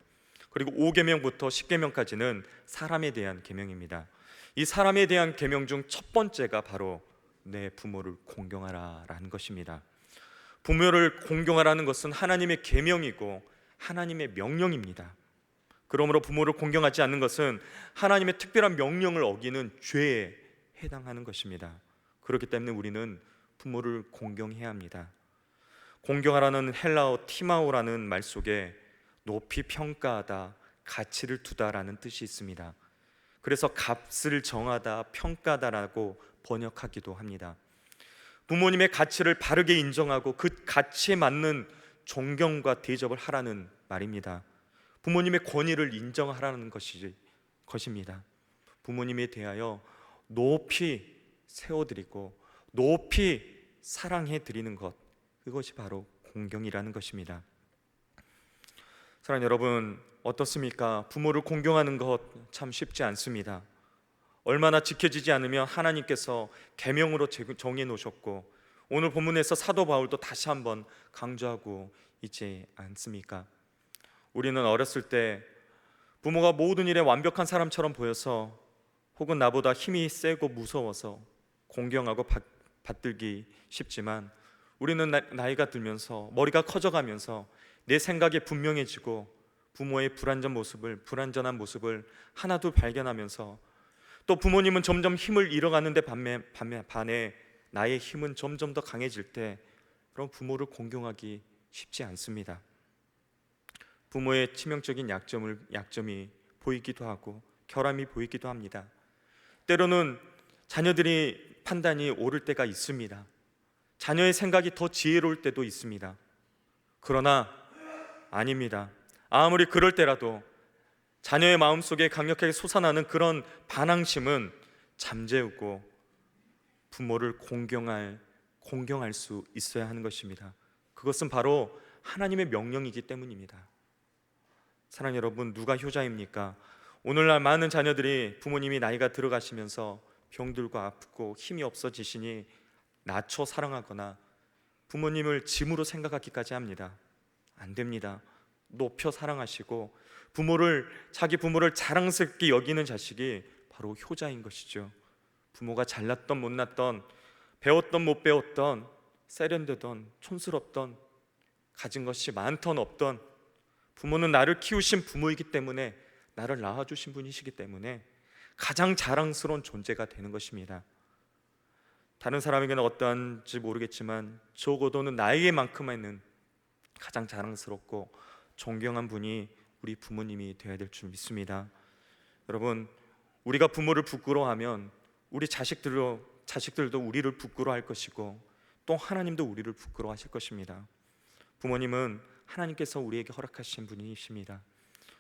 Speaker 1: 그리고 5계명부터 10계명까지는 사람에 대한 계명입니다. 이 사람에 대한 계명 중 첫 번째가 바로 내 부모를 공경하라라는 것입니다. 부모를 공경하라는 것은 하나님의 계명이고 하나님의 명령입니다. 그러므로 부모를 공경하지 않는 것은 하나님의 특별한 명령을 어기는 죄에 해당하는 것입니다. 그렇기 때문에 우리는 부모를 공경해야 합니다. 공경하라는 헬라어 티마오라는 말 속에 높이 평가하다, 가치를 두다라는 뜻이 있습니다. 그래서 값을 정하다, 평가다라고 번역하기도 합니다. 부모님의 가치를 바르게 인정하고 그 가치에 맞는 존경과 대접을 하라는 말입니다. 부모님의 권위를 인정하라는 것입니다. 부모님에 대하여 높이 세워드리고 높이 사랑해드리는 것, 그것이 바로 공경이라는 것입니다. 사랑하는 여러분, 어떻습니까? 부모를 공경하는 것 참 쉽지 않습니다. 얼마나 지켜지지 않으면 하나님께서 계명으로 정해 놓으셨고 오늘 본문에서 사도 바울도 다시 한번 강조하고 있지 않습니까? 우리는 어렸을 때 부모가 모든 일에 완벽한 사람처럼 보여서 혹은 나보다 힘이 세고 무서워서 공경하고 받들기 쉽지만 우리는 나이가 들면서 머리가 커져가면서 내 생각이 분명해지고 부모의 불완전한 모습을 하나둘 발견하면서 또 부모님은 점점 힘을 잃어가는데 반해 나의 힘은 점점 더 강해질 때 그런 부모를 공경하기 쉽지 않습니다. 부모의 치명적인 약점이 보이기도 하고 결함이 보이기도 합니다. 때로는 자녀들이 판단이 옳을 때가 있습니다. 자녀의 생각이 더 지혜로울 때도 있습니다. 그러나 아닙니다. 아무리 그럴 때라도 자녀의 마음속에 강력하게 솟아나는 그런 반항심은 잠재우고 부모를 공경할 수 있어야 하는 것입니다. 그것은 바로 하나님의 명령이기 때문입니다. 사랑하는 여러분, 누가 효자입니까? 오늘날 많은 자녀들이 부모님이 나이가 들어가시면서 병들고 아프고 힘이 없어지시니 낮춰 사랑하거나 부모님을 짐으로 생각하기까지 합니다. 안 됩니다. 높여 사랑하시고 자기 부모를 자랑스럽게 여기는 자식이 바로 효자인 것이죠. 부모가 잘났던 못났던, 배웠던 못 배웠던, 세련되던 촌스럽던, 가진 것이 많던 없던, 부모는 나를 키우신 부모이기 때문에, 나를 낳아주신 분이시기 때문에 가장 자랑스러운 존재가 되는 것입니다. 다른 사람에게는 어떠한지 모르겠지만 적어도는 나에게만큼은 가장 자랑스럽고 존경한 분이 우리 부모님이 되어야 될 줄 믿습니다. 여러분, 우리가 부모를 부끄러워하면 우리 자식들도 우리를 부끄러워할 것이고 또 하나님도 우리를 부끄러워하실 것입니다. 부모님은 하나님께서 우리에게 허락하신 분이십니다.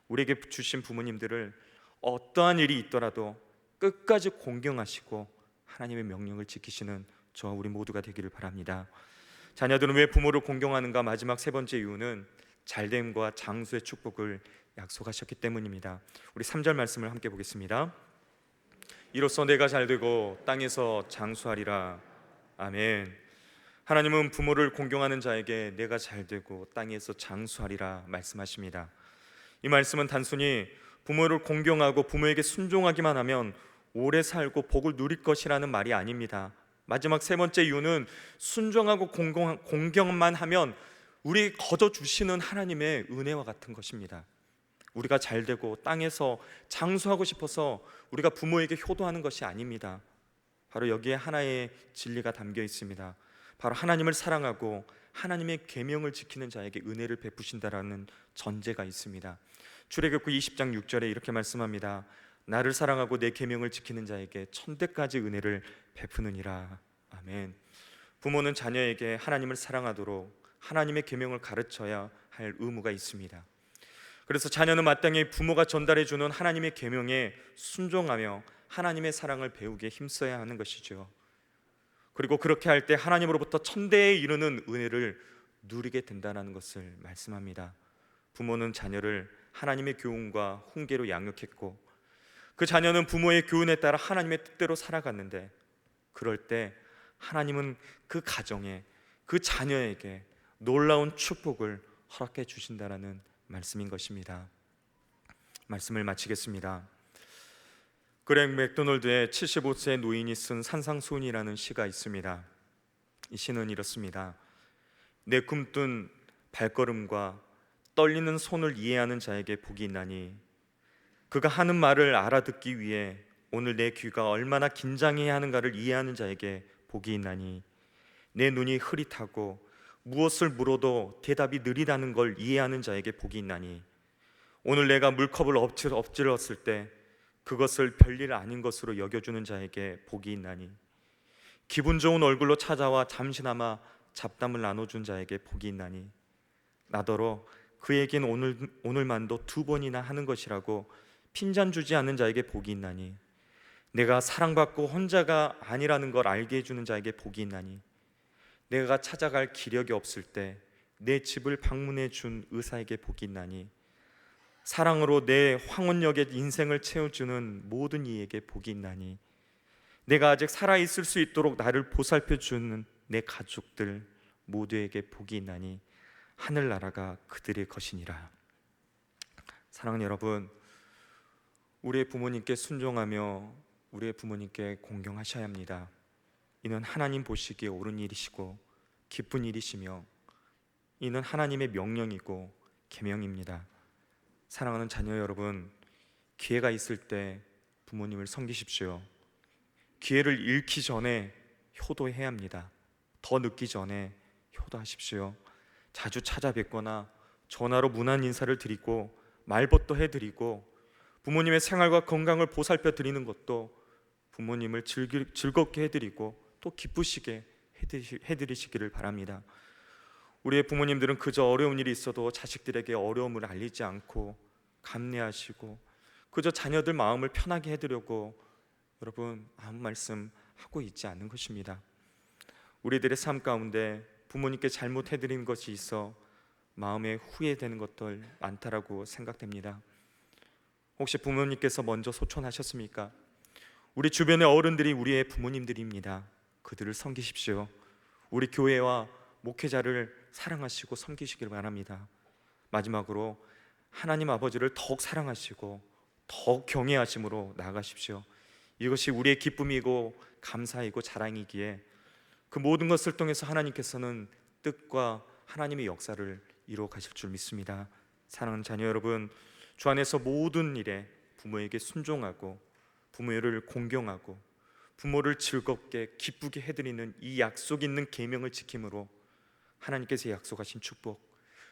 Speaker 1: 우리에게 주신 부모님들을 어떠한 일이 있더라도 끝까지 공경하시고 하나님의 명령을 지키시는 저와 우리 모두가 되기를 바랍니다. 자녀들은 왜 부모를 공경하는가? 마지막 세 번째 이유는 잘됨과 장수의 축복을 약속하셨기 때문입니다. 우리 3절 말씀을 함께 보겠습니다. 이로써 내가 잘되고 땅에서 장수하리라. 아멘. 하나님은 부모를 공경하는 자에게 내가 잘되고 땅에서 장수하리라 말씀하십니다. 이 말씀은 단순히 부모를 공경하고 부모에게 순종하기만 하면 오래 살고 복을 누릴 것이라는 말이 아닙니다. 마지막 세 번째 이유는 순종하고 공경만 하면 우리 거둬주시는 하나님의 은혜와 같은 것입니다. 우리가 잘되고 땅에서 장수하고 싶어서 우리가 부모에게 효도하는 것이 아닙니다. 바로 여기에 하나의 진리가 담겨 있습니다. 바로 하나님을 사랑하고 하나님의 계명을 지키는 자에게 은혜를 베푸신다라는 전제가 있습니다. 출애굽기 20장 6절에 이렇게 말씀합니다. 나를 사랑하고 내 계명을 지키는 자에게 천대까지 은혜를 베푸느니라. 아멘. 부모는 자녀에게 하나님을 사랑하도록 하나님의 계명을 가르쳐야 할 의무가 있습니다. 그래서 자녀는 마땅히 부모가 전달해주는 하나님의 계명에 순종하며 하나님의 사랑을 배우기에 힘써야 하는 것이죠. 그리고 그렇게 할 때 하나님으로부터 천대에 이르는 은혜를 누리게 된다는 것을 말씀합니다. 부모는 자녀를 하나님의 교훈과 훈계로 양육했고 그 자녀는 부모의 교훈에 따라 하나님의 뜻대로 살아갔는데 그럴 때 하나님은 그 가정에, 그 자녀에게 놀라운 축복을 허락해 주신다는 말씀인 것입니다. 말씀을 마치겠습니다. 그렉 맥도널드의 75세 노인이 쓴 산상수훈이라는 시가 있습니다. 이 시는 이렇습니다. 내 꿈뜬 발걸음과 떨리는 손을 이해하는 자에게 복이 있나니 그가 하는 말을 알아듣기 위해 오늘 내 귀가 얼마나 긴장해야 하는가를 이해하는 자에게 복이 있나니 내 눈이 흐릿하고 무엇을 물어도 대답이 느리다는 걸 이해하는 자에게 복이 있나니 오늘 내가 물컵을 엎질렀을 때 그것을 별일 아닌 것으로 여겨주는 자에게 복이 있나니 기분 좋은 얼굴로 찾아와 잠시나마 잡담을 나눠준 자에게 복이 있나니 나더러 그에겐 오늘만도 2번이나 하는 것이라고 핀잔 주지 않는 자에게 복이 있나니 내가 사랑받고 혼자가 아니라는 걸 알게 해주는 자에게 복이 있나니 내가 찾아갈 기력이 없을 때 내 집을 방문해 준 의사에게 복이 있나니 사랑으로 내 황혼역의 인생을 채워주는 모든 이에게 복이 있나니 내가 아직 살아있을 수 있도록 나를 보살펴주는 내 가족들 모두에게 복이 있나니 하늘나라가 그들의 것이니라. 사랑하는 여러분, 우리의 부모님께 순종하며 우리의 부모님께 공경하셔야 합니다. 이는 하나님 보시기에 옳은 일이시고 기쁜 일이시며 이는 하나님의 명령이고 계명입니다. 사랑하는 자녀 여러분, 기회가 있을 때 부모님을 섬기십시오. 기회를 잃기 전에 효도해야 합니다. 더 늦기 전에 효도하십시오. 자주 찾아뵙거나 전화로 문안 인사를 드리고 말벗도 해드리고 부모님의 생활과 건강을 보살펴 드리는 것도 부모님을 즐겁게 해드리고 또 기쁘시게 해드리시기를 바랍니다. 우리의 부모님들은 그저 어려운 일이 있어도 자식들에게 어려움을 알리지 않고 감내하시고 그저 자녀들 마음을 편하게 해드려고 여러분 아무 말씀 하고 있지 않는 것입니다. 우리들의 삶 가운데 부모님께 잘못해드린 것이 있어 마음에 후회되는 것들 많다라고 생각됩니다. 혹시 부모님께서 먼저 소천하셨습니까? 우리 주변의 어른들이 우리의 부모님들입니다. 그들을 섬기십시오. 우리 교회와 목회자를 사랑하시고 섬기시길 바랍니다. 마지막으로 하나님 아버지를 더욱 사랑하시고 더욱 경외하심으로 나아가십시오. 이것이 우리의 기쁨이고 감사이고 자랑이기에 그 모든 것을 통해서 하나님께서는 뜻과 하나님의 역사를 이루어 가실 줄 믿습니다. 사랑하는 자녀 여러분, 주 안에서 모든 일에 부모에게 순종하고 부모를 공경하고 부모를 즐겁게 기쁘게 해드리는 이 약속 있는 계명을 지킴으로 하나님께서 약속하신 축복,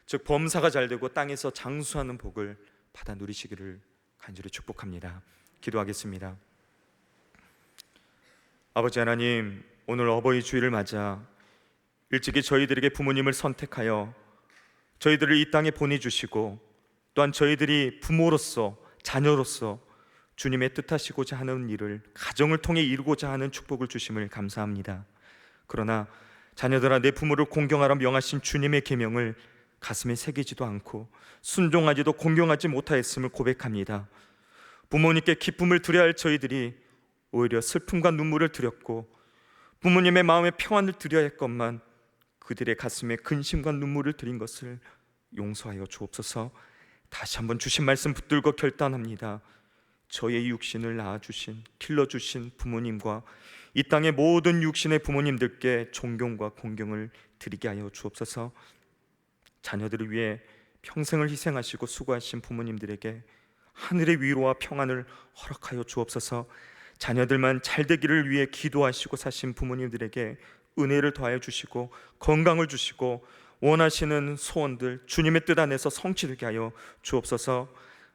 Speaker 1: 즉 범사가 잘되고 땅에서 장수하는 복을 받아 누리시기를 간절히 축복합니다. 기도하겠습니다. 아버지 하나님, 오늘 어버이 주일을 맞아 일찍이 저희들에게 부모님을 선택하여 저희들을 이 땅에 보내주시고 또한 저희들이 부모로서 자녀로서 주님의 뜻하시고자 하는 일을 가정을 통해 이루고자 하는 축복을 주심을 감사합니다. 그러나 자녀들아, 내 부모를 공경하라 명하신 주님의 계명을 가슴에 새기지도 않고 순종하지도 공경하지 못하였음을 고백합니다. 부모님께 기쁨을 드려야 할 저희들이 오히려 슬픔과 눈물을 드렸고 부모님의 마음에 평안을 드려야 했건만 그들의 가슴에 근심과 눈물을 드린 것을 용서하여 주옵소서. 다시 한번 주신 말씀 붙들고 결단합니다. 저의 육신을 낳아주신 길러주신 부모님과 이 땅의 모든 육신의 부모님들께 존경과 공경을 드리게 하여 주옵소서. 자녀들을 위해 평생을 희생하시고 수고하신 부모님들에게 하늘의 위로와 평안을 허락하여 주옵소서. 자녀들만 잘되기를 위해 기도하시고 사신 부모님들에게 은혜를 더하여 주시고 건강을 주시고 원하시는 소원들 주님의 뜻 안에서 성취되게 하여 주옵소서.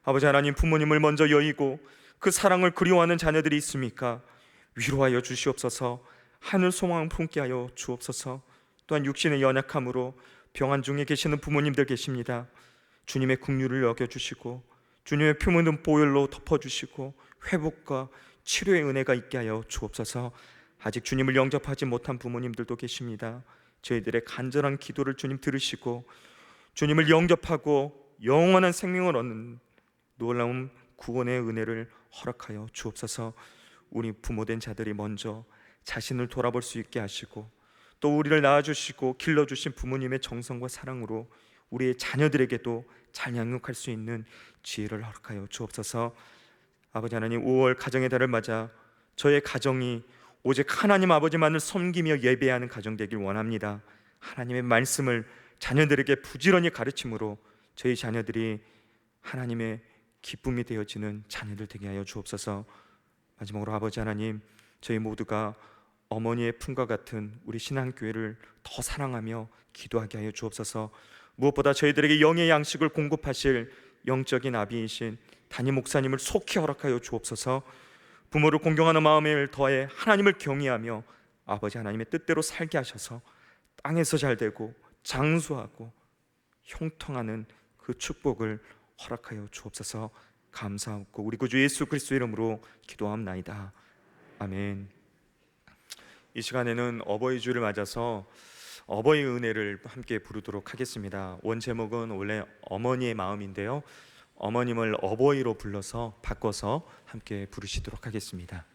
Speaker 1: 아버지 하나님, 부모님을 먼저 여의고 그 사랑을 그리워하는 자녀들이 있습니까? 위로하여 주시옵소서. 하늘 소망을 품게 하여 주옵소서. 또한 육신의 연약함으로 병환 중에 계시는 부모님들 계십니다. 주님의 긍휼을 여겨주시고 주님의 표면은 보혈로 덮어주시고 회복과 치료의 은혜가 있게 하여 주옵소서. 아직 주님을 영접하지 못한 부모님들도 계십니다. 저희들의 간절한 기도를 주님 들으시고 주님을 영접하고 영원한 생명을 얻는 놀라운 구원의 은혜를 허락하여 주옵소서. 우리 부모된 자들이 먼저 자신을 돌아볼 수 있게 하시고 또 우리를 낳아주시고 길러주신 부모님의 정성과 사랑으로 우리의 자녀들에게도 잘 양육할 수 있는 지혜를 허락하여 주옵소서. 아버지 하나님, 5월 가정의 달을 맞아 저의 가정이 오직 하나님 아버지만을 섬기며 예배하는 가정 되길 원합니다. 하나님의 말씀을 자녀들에게 부지런히 가르침으로 저희 자녀들이 하나님의 기쁨이 되어지는 자녀들 되게 하여 주옵소서. 마지막으로 아버지 하나님, 저희 모두가 어머니의 품과 같은 우리 신앙교회를 더 사랑하며 기도하게 하여 주옵소서. 무엇보다 저희들에게 영의 양식을 공급하실 영적인 아비이신 담임 목사님을 속히 허락하여 주옵소서. 부모를 공경하는 마음을 더해 하나님을 경외하며 아버지 하나님의 뜻대로 살게 하셔서 땅에서 잘되고 장수하고 형통하는 그 축복을 허락하여 주옵소서. 감사하고 우리 구주 예수 그리스도 이름으로 기도합나이다. 아멘. 이 시간에는 어버이 주를 맞아서 어버이 은혜를 함께 부르도록 하겠습니다. 원 제목은 원래 어머니의 마음인데요, 어머님을 어버이로 불러서 바꿔서 함께 부르시도록 하겠습니다.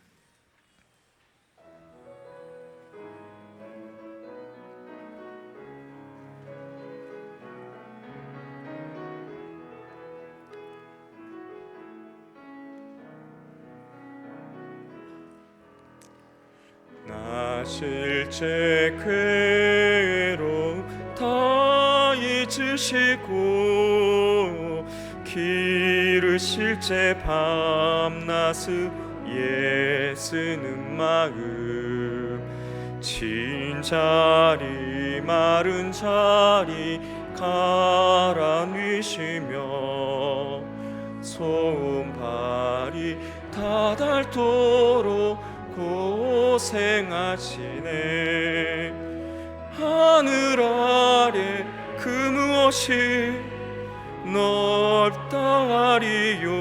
Speaker 2: 실제 괴로움 다 잊으시고 기르실 제 밤낮을 애쓰는 마음 진 자리 마른 자리 가라뉘시며 손발이 다 닳도록 고생하시네 하늘 아래 그 무엇이 넓다리요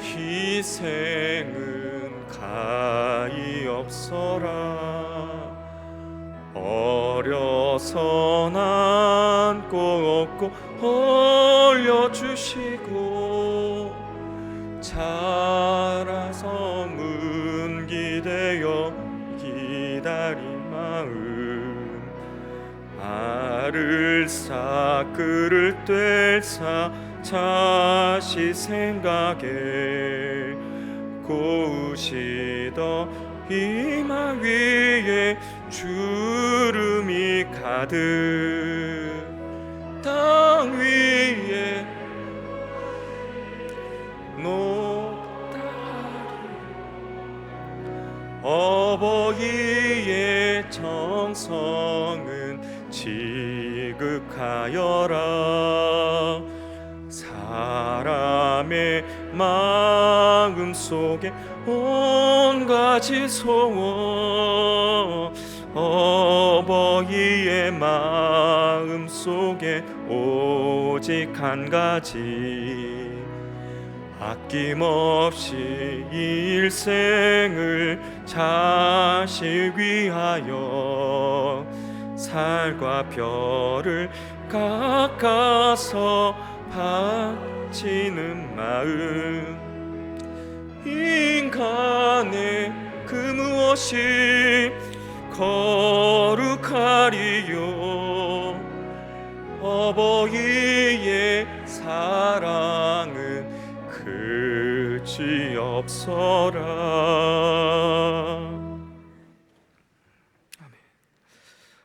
Speaker 2: 희생은 가히 없어라 어려서 남고 없고 올려주시고 자라서 문기되어 기다린 마음 알을 쌓 그를 뗄사 자시 생각에 고우시더 이마 위에 주름이 가득 땅 위에 높다리 어버이의 정성은 지극하여라 사람의 마음 속에 온 가지 소원 어버이의 마음 속에 오직 한 가지 아낌없이 일생을 자식 위하여 살과 별을 깎아서 바치는 마음 인간의 그 무엇이 거룩하리요 어버이의 사랑은 끝이 없어라.
Speaker 1: 아멘.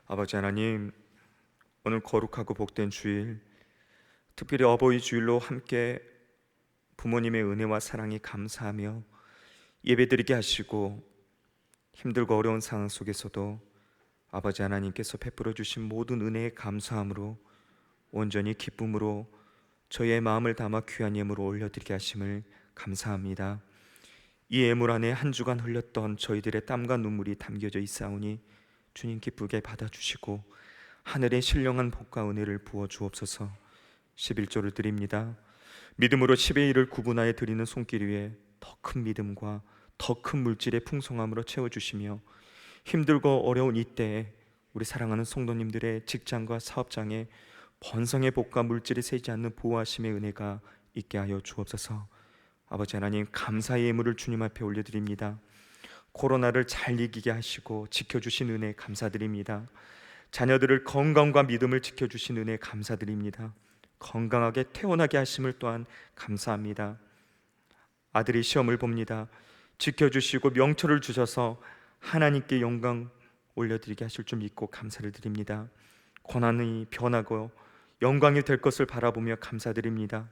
Speaker 1: 아버지 하나님, 오늘 거룩하고 복된 주일, 특별히 어버이 주일로 함께 부모님의 은혜와 사랑이 감사하며 예배드리게 하시고 힘들고 어려운 상황 속에서도 아버지 하나님께서 베풀어 주신 모든 은혜에 감사함으로 온전히 기쁨으로 저의 마음을 담아 귀한 예물을 올려드리게 하심을 감사합니다. 이 예물 안에 한 주간 흘렸던 저희들의 땀과 눈물이 담겨져 있사오니 주님 기쁘게 받아주시고 하늘의 신령한 복과 은혜를 부어 주옵소서. 11조를 드립니다. 믿음으로 10의 1을 구분하여 드리는 손길 위에 더 큰 믿음과 더 큰 물질의 풍성함으로 채워주시며 힘들고 어려운 이때에 우리 사랑하는 성도님들의 직장과 사업장에 번성의 복과 물질이 새지 않는 보호하심의 은혜가 있게 하여 주옵소서. 아버지 하나님, 감사의 예물을 주님 앞에 올려드립니다. 코로나를 잘 이기게 하시고 지켜주신 은혜 감사드립니다. 자녀들을 건강과 믿음을 지켜주신 은혜 감사드립니다. 건강하게 태어나게 하심을 또한 감사합니다. 아들이 시험을 봅니다. 지켜주시고 명철을 주셔서 하나님께 영광 올려드리게 하실 줄 믿고 감사를 드립니다. 고난이 변하고 영광이 될 것을 바라보며 감사드립니다.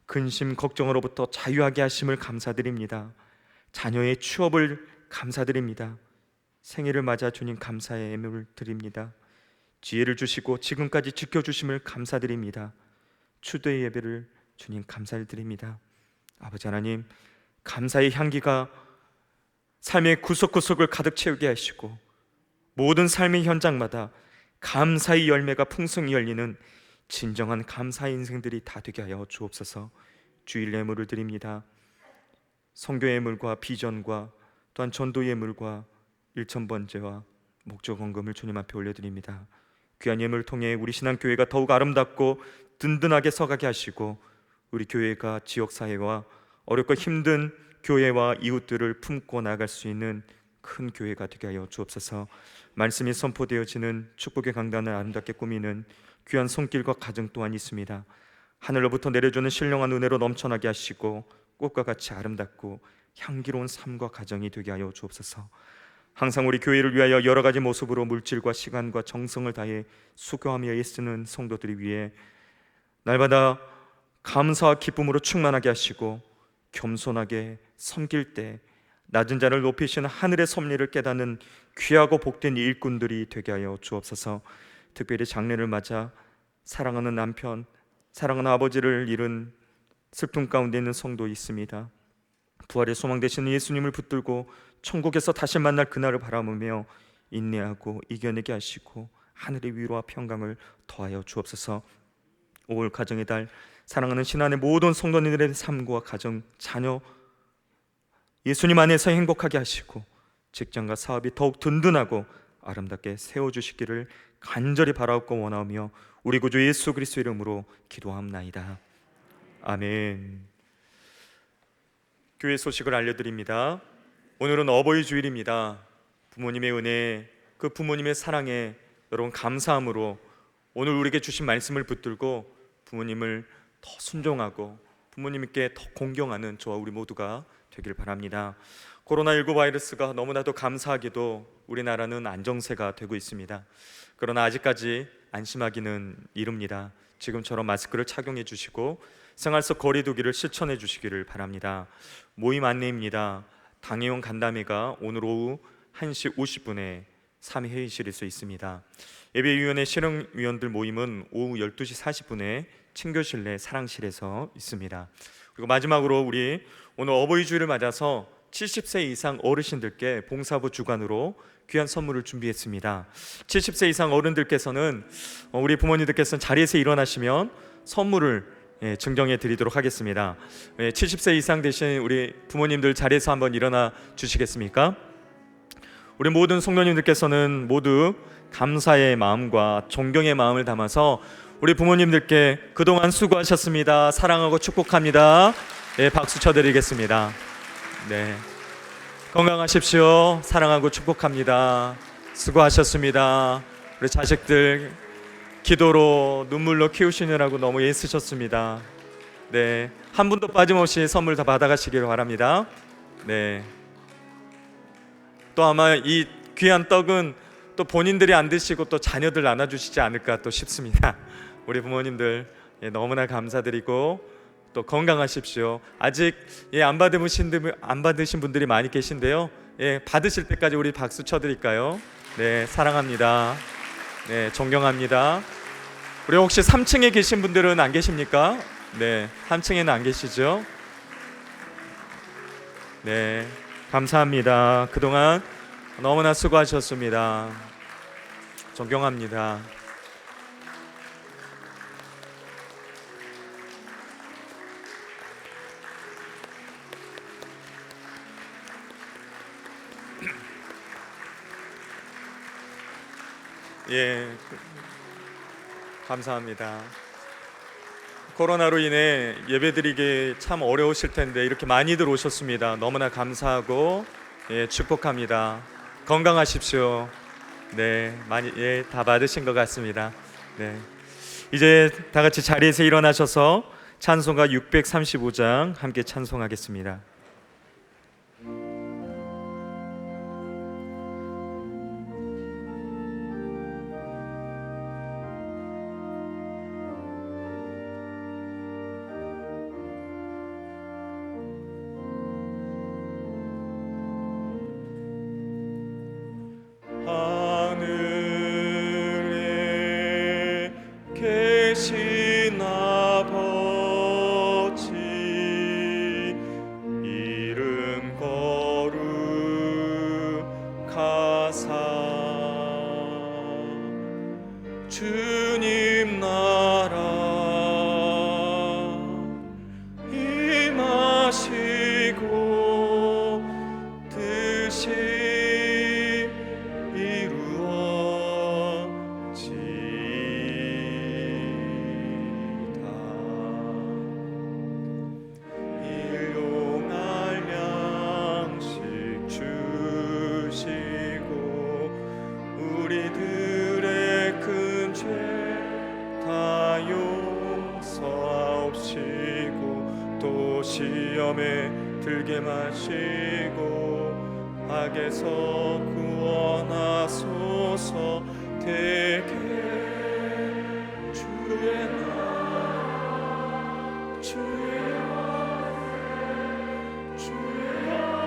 Speaker 1: 근심 걱정으로부터 자유하게 하심을 감사드립니다. 자녀의 취업을 감사드립니다. 생일을 맞아 주님 감사의 예물을 드립니다. 지혜를 주시고 지금까지 지켜주심을 감사드립니다. 추도의 예배를 주님 감사를 드립니다. 아버지 하나님, 감사의 향기가 삶의 구석구석을 가득 채우게 하시고 모든 삶의 현장마다 감사의 열매가 풍성히 열리는 진정한 감사의 인생들이 다 되게 하여 주옵소서. 주일 예물을 드립니다. 성교 예물과 비전과 또한 전도 예물과 일천번제와 목적 헌금을 주님 앞에 올려드립니다. 귀한 예물을 통해 우리 신앙교회가 더욱 아름답고 든든하게 서가게 하시고 우리 교회가 지역사회와 어렵고 힘든 교회와 이웃들을 품고 나아갈 수 있는 큰 교회가 되게 하여 주옵소서. 말씀이 선포되어지는 축복의 강단을 아름답게 꾸미는 귀한 손길과 가정 또한 있습니다. 하늘로부터 내려주는 신령한 은혜로 넘쳐나게 하시고 꽃과 같이 아름답고 향기로운 삶과 가정이 되게 하여 주옵소서. 항상 우리 교회를 위하여 여러 가지 모습으로 물질과 시간과 정성을 다해 수고하며 애쓰는 성도들이 위해 날마다 감사와 기쁨으로 충만하게 하시고 겸손하게 섬길 때 낮은 자를 높이시는 하늘의 섭리를 깨닫는 귀하고 복된 일꾼들이 되게 하여 주옵소서. 특별히 장례를 맞아 사랑하는 남편, 사랑하는 아버지를 잃은 슬픔 가운데 있는 성도 있습니다. 부활의 소망 되시는 예수님을 붙들고 천국에서 다시 만날 그날을 바라보며 인내하고 이겨내게 하시고 하늘의 위로와 평강을 더하여 주옵소서. 5월 가정의 달, 사랑하는 신안의 모든 성도님들의 삶과 가정, 자녀 예수님 안에서 행복하게 하시고 직장과 사업이 더욱 든든하고 아름답게 세워주시기를 간절히 바라옵고 원하며 우리 구주 예수 그리스도 이름으로 기도합나이다. 아멘. 교회 소식을 알려드립니다. 오늘은 어버이 주일입니다. 부모님의 은혜, 그 부모님의 사랑에 여러분 감사함으로 오늘 우리에게 주신 말씀을 붙들고 부모님을 더 순종하고 부모님께 더 공경하는 저와 우리 모두가 되길 바랍니다. 코로나19 바이러스가 너무나도 감사하게도 우리나라는 안정세가 되고 있습니다. 그러나 아직까지 안심하기는 이릅니다. 지금처럼 마스크를 착용해 주시고 생활 속 거리 두기를 실천해 주시기를 바랍니다. 모임 안내입니다. 당회원 간담회가 오늘 오후 1시 50분에 3위 회의실에서 있습니다. 예배위원회 실행위원들 모임은 오후 12시 40분에 친교실 내 사랑실에서 있습니다. 그리고 마지막으로 우리 오늘 어버이 주일을 맞아서 70세 이상 어르신들께 봉사부 주관으로 귀한 선물을 준비했습니다. 70세 이상 어른들께서는 우리 부모님들께서는 자리에서 일어나시면 선물을 증정해 드리도록 하겠습니다. 70세 이상 되신 우리 부모님들 자리에서 한번 일어나 주시겠습니까? 우리 모든 성도님들께서는 모두 감사의 마음과 존경의 마음을 담아서 우리 부모님들께 그동안 수고하셨습니다. 사랑하고 축복합니다. 박수 쳐드리겠습니다. 네, 건강하십시오. 사랑하고 축복합니다. 수고하셨습니다. 우리 자식들 기도로 눈물로 키우시느라고 너무 애쓰셨습니다. 네, 한 분도 빠짐없이 선물 다 받아가시길 바랍니다. 네, 또 아마 이 귀한 떡은 또 본인들이 안 드시고 또 자녀들 나눠주시지 않을까 또 싶습니다. 우리 부모님들 너무나 감사드리고 또 건강하십시오. 아직 안 받으신 분들이 많이 계신데요. 받으실 때까지 우리 박수 쳐드릴까요? 네, 사랑합니다. 네, 존경합니다. 우리 혹시 3층에 계신 분들은 안 계십니까? 네, 3층에는 안 계시죠? 네, 감사합니다. 그동안 너무나 수고하셨습니다. 존경합니다. 감사합니다. 코로나로 인해 예배드리기 참 어려우실 텐데 이렇게 많이들 오셨습니다. 너무나 감사하고 축복합니다. 건강하십시오. 네, 많이 다 받으신 것 같습니다. 네, 이제 다 같이 자리에서 일어나셔서 찬송가 635장 함께 찬송하겠습니다.
Speaker 2: 하늘에 계신 아버지 이름 거룩하사 주님 나라 임하시고 뜻이 시험에 들게 마시고 악에서 구원하소서. 대개 주의 나라 주의 영광 주의 영광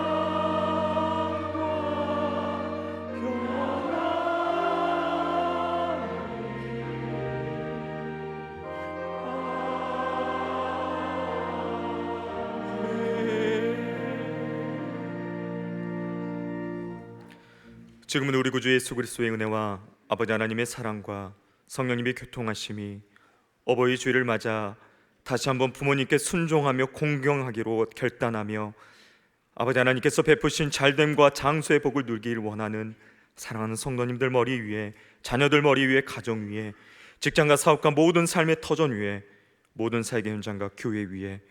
Speaker 1: 지금은 우리 구주 예수 그리스도의 은혜와 아버지 하나님의 사랑과 성령님의 교통하심이 어버이 주일을 맞아 다시 한번 부모님께 순종하며 공경하기로 결단하며 아버지 하나님께서 베푸신 잘됨과 장수의 복을 누리길 원하는 사랑하는 성도님들 머리 위에, 자녀들 머리 위에, 가정 위에, 직장과 사업과 모든 삶의 터전 위에, 모든 사역의 현장과 교회 위에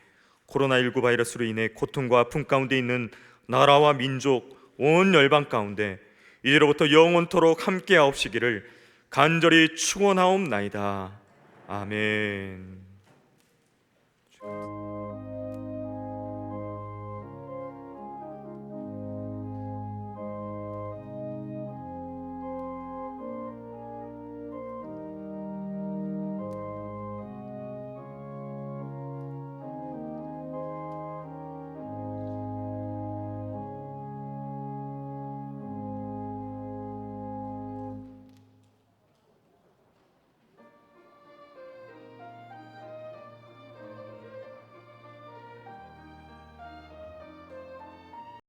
Speaker 1: 코로나19 바이러스로 인해 고통과 아픔 가운데 있는 나라와 민족, 온 열방 가운데 이제로부터 영원토록 함께하옵시기를 간절히 축원하옵나이다. 아멘.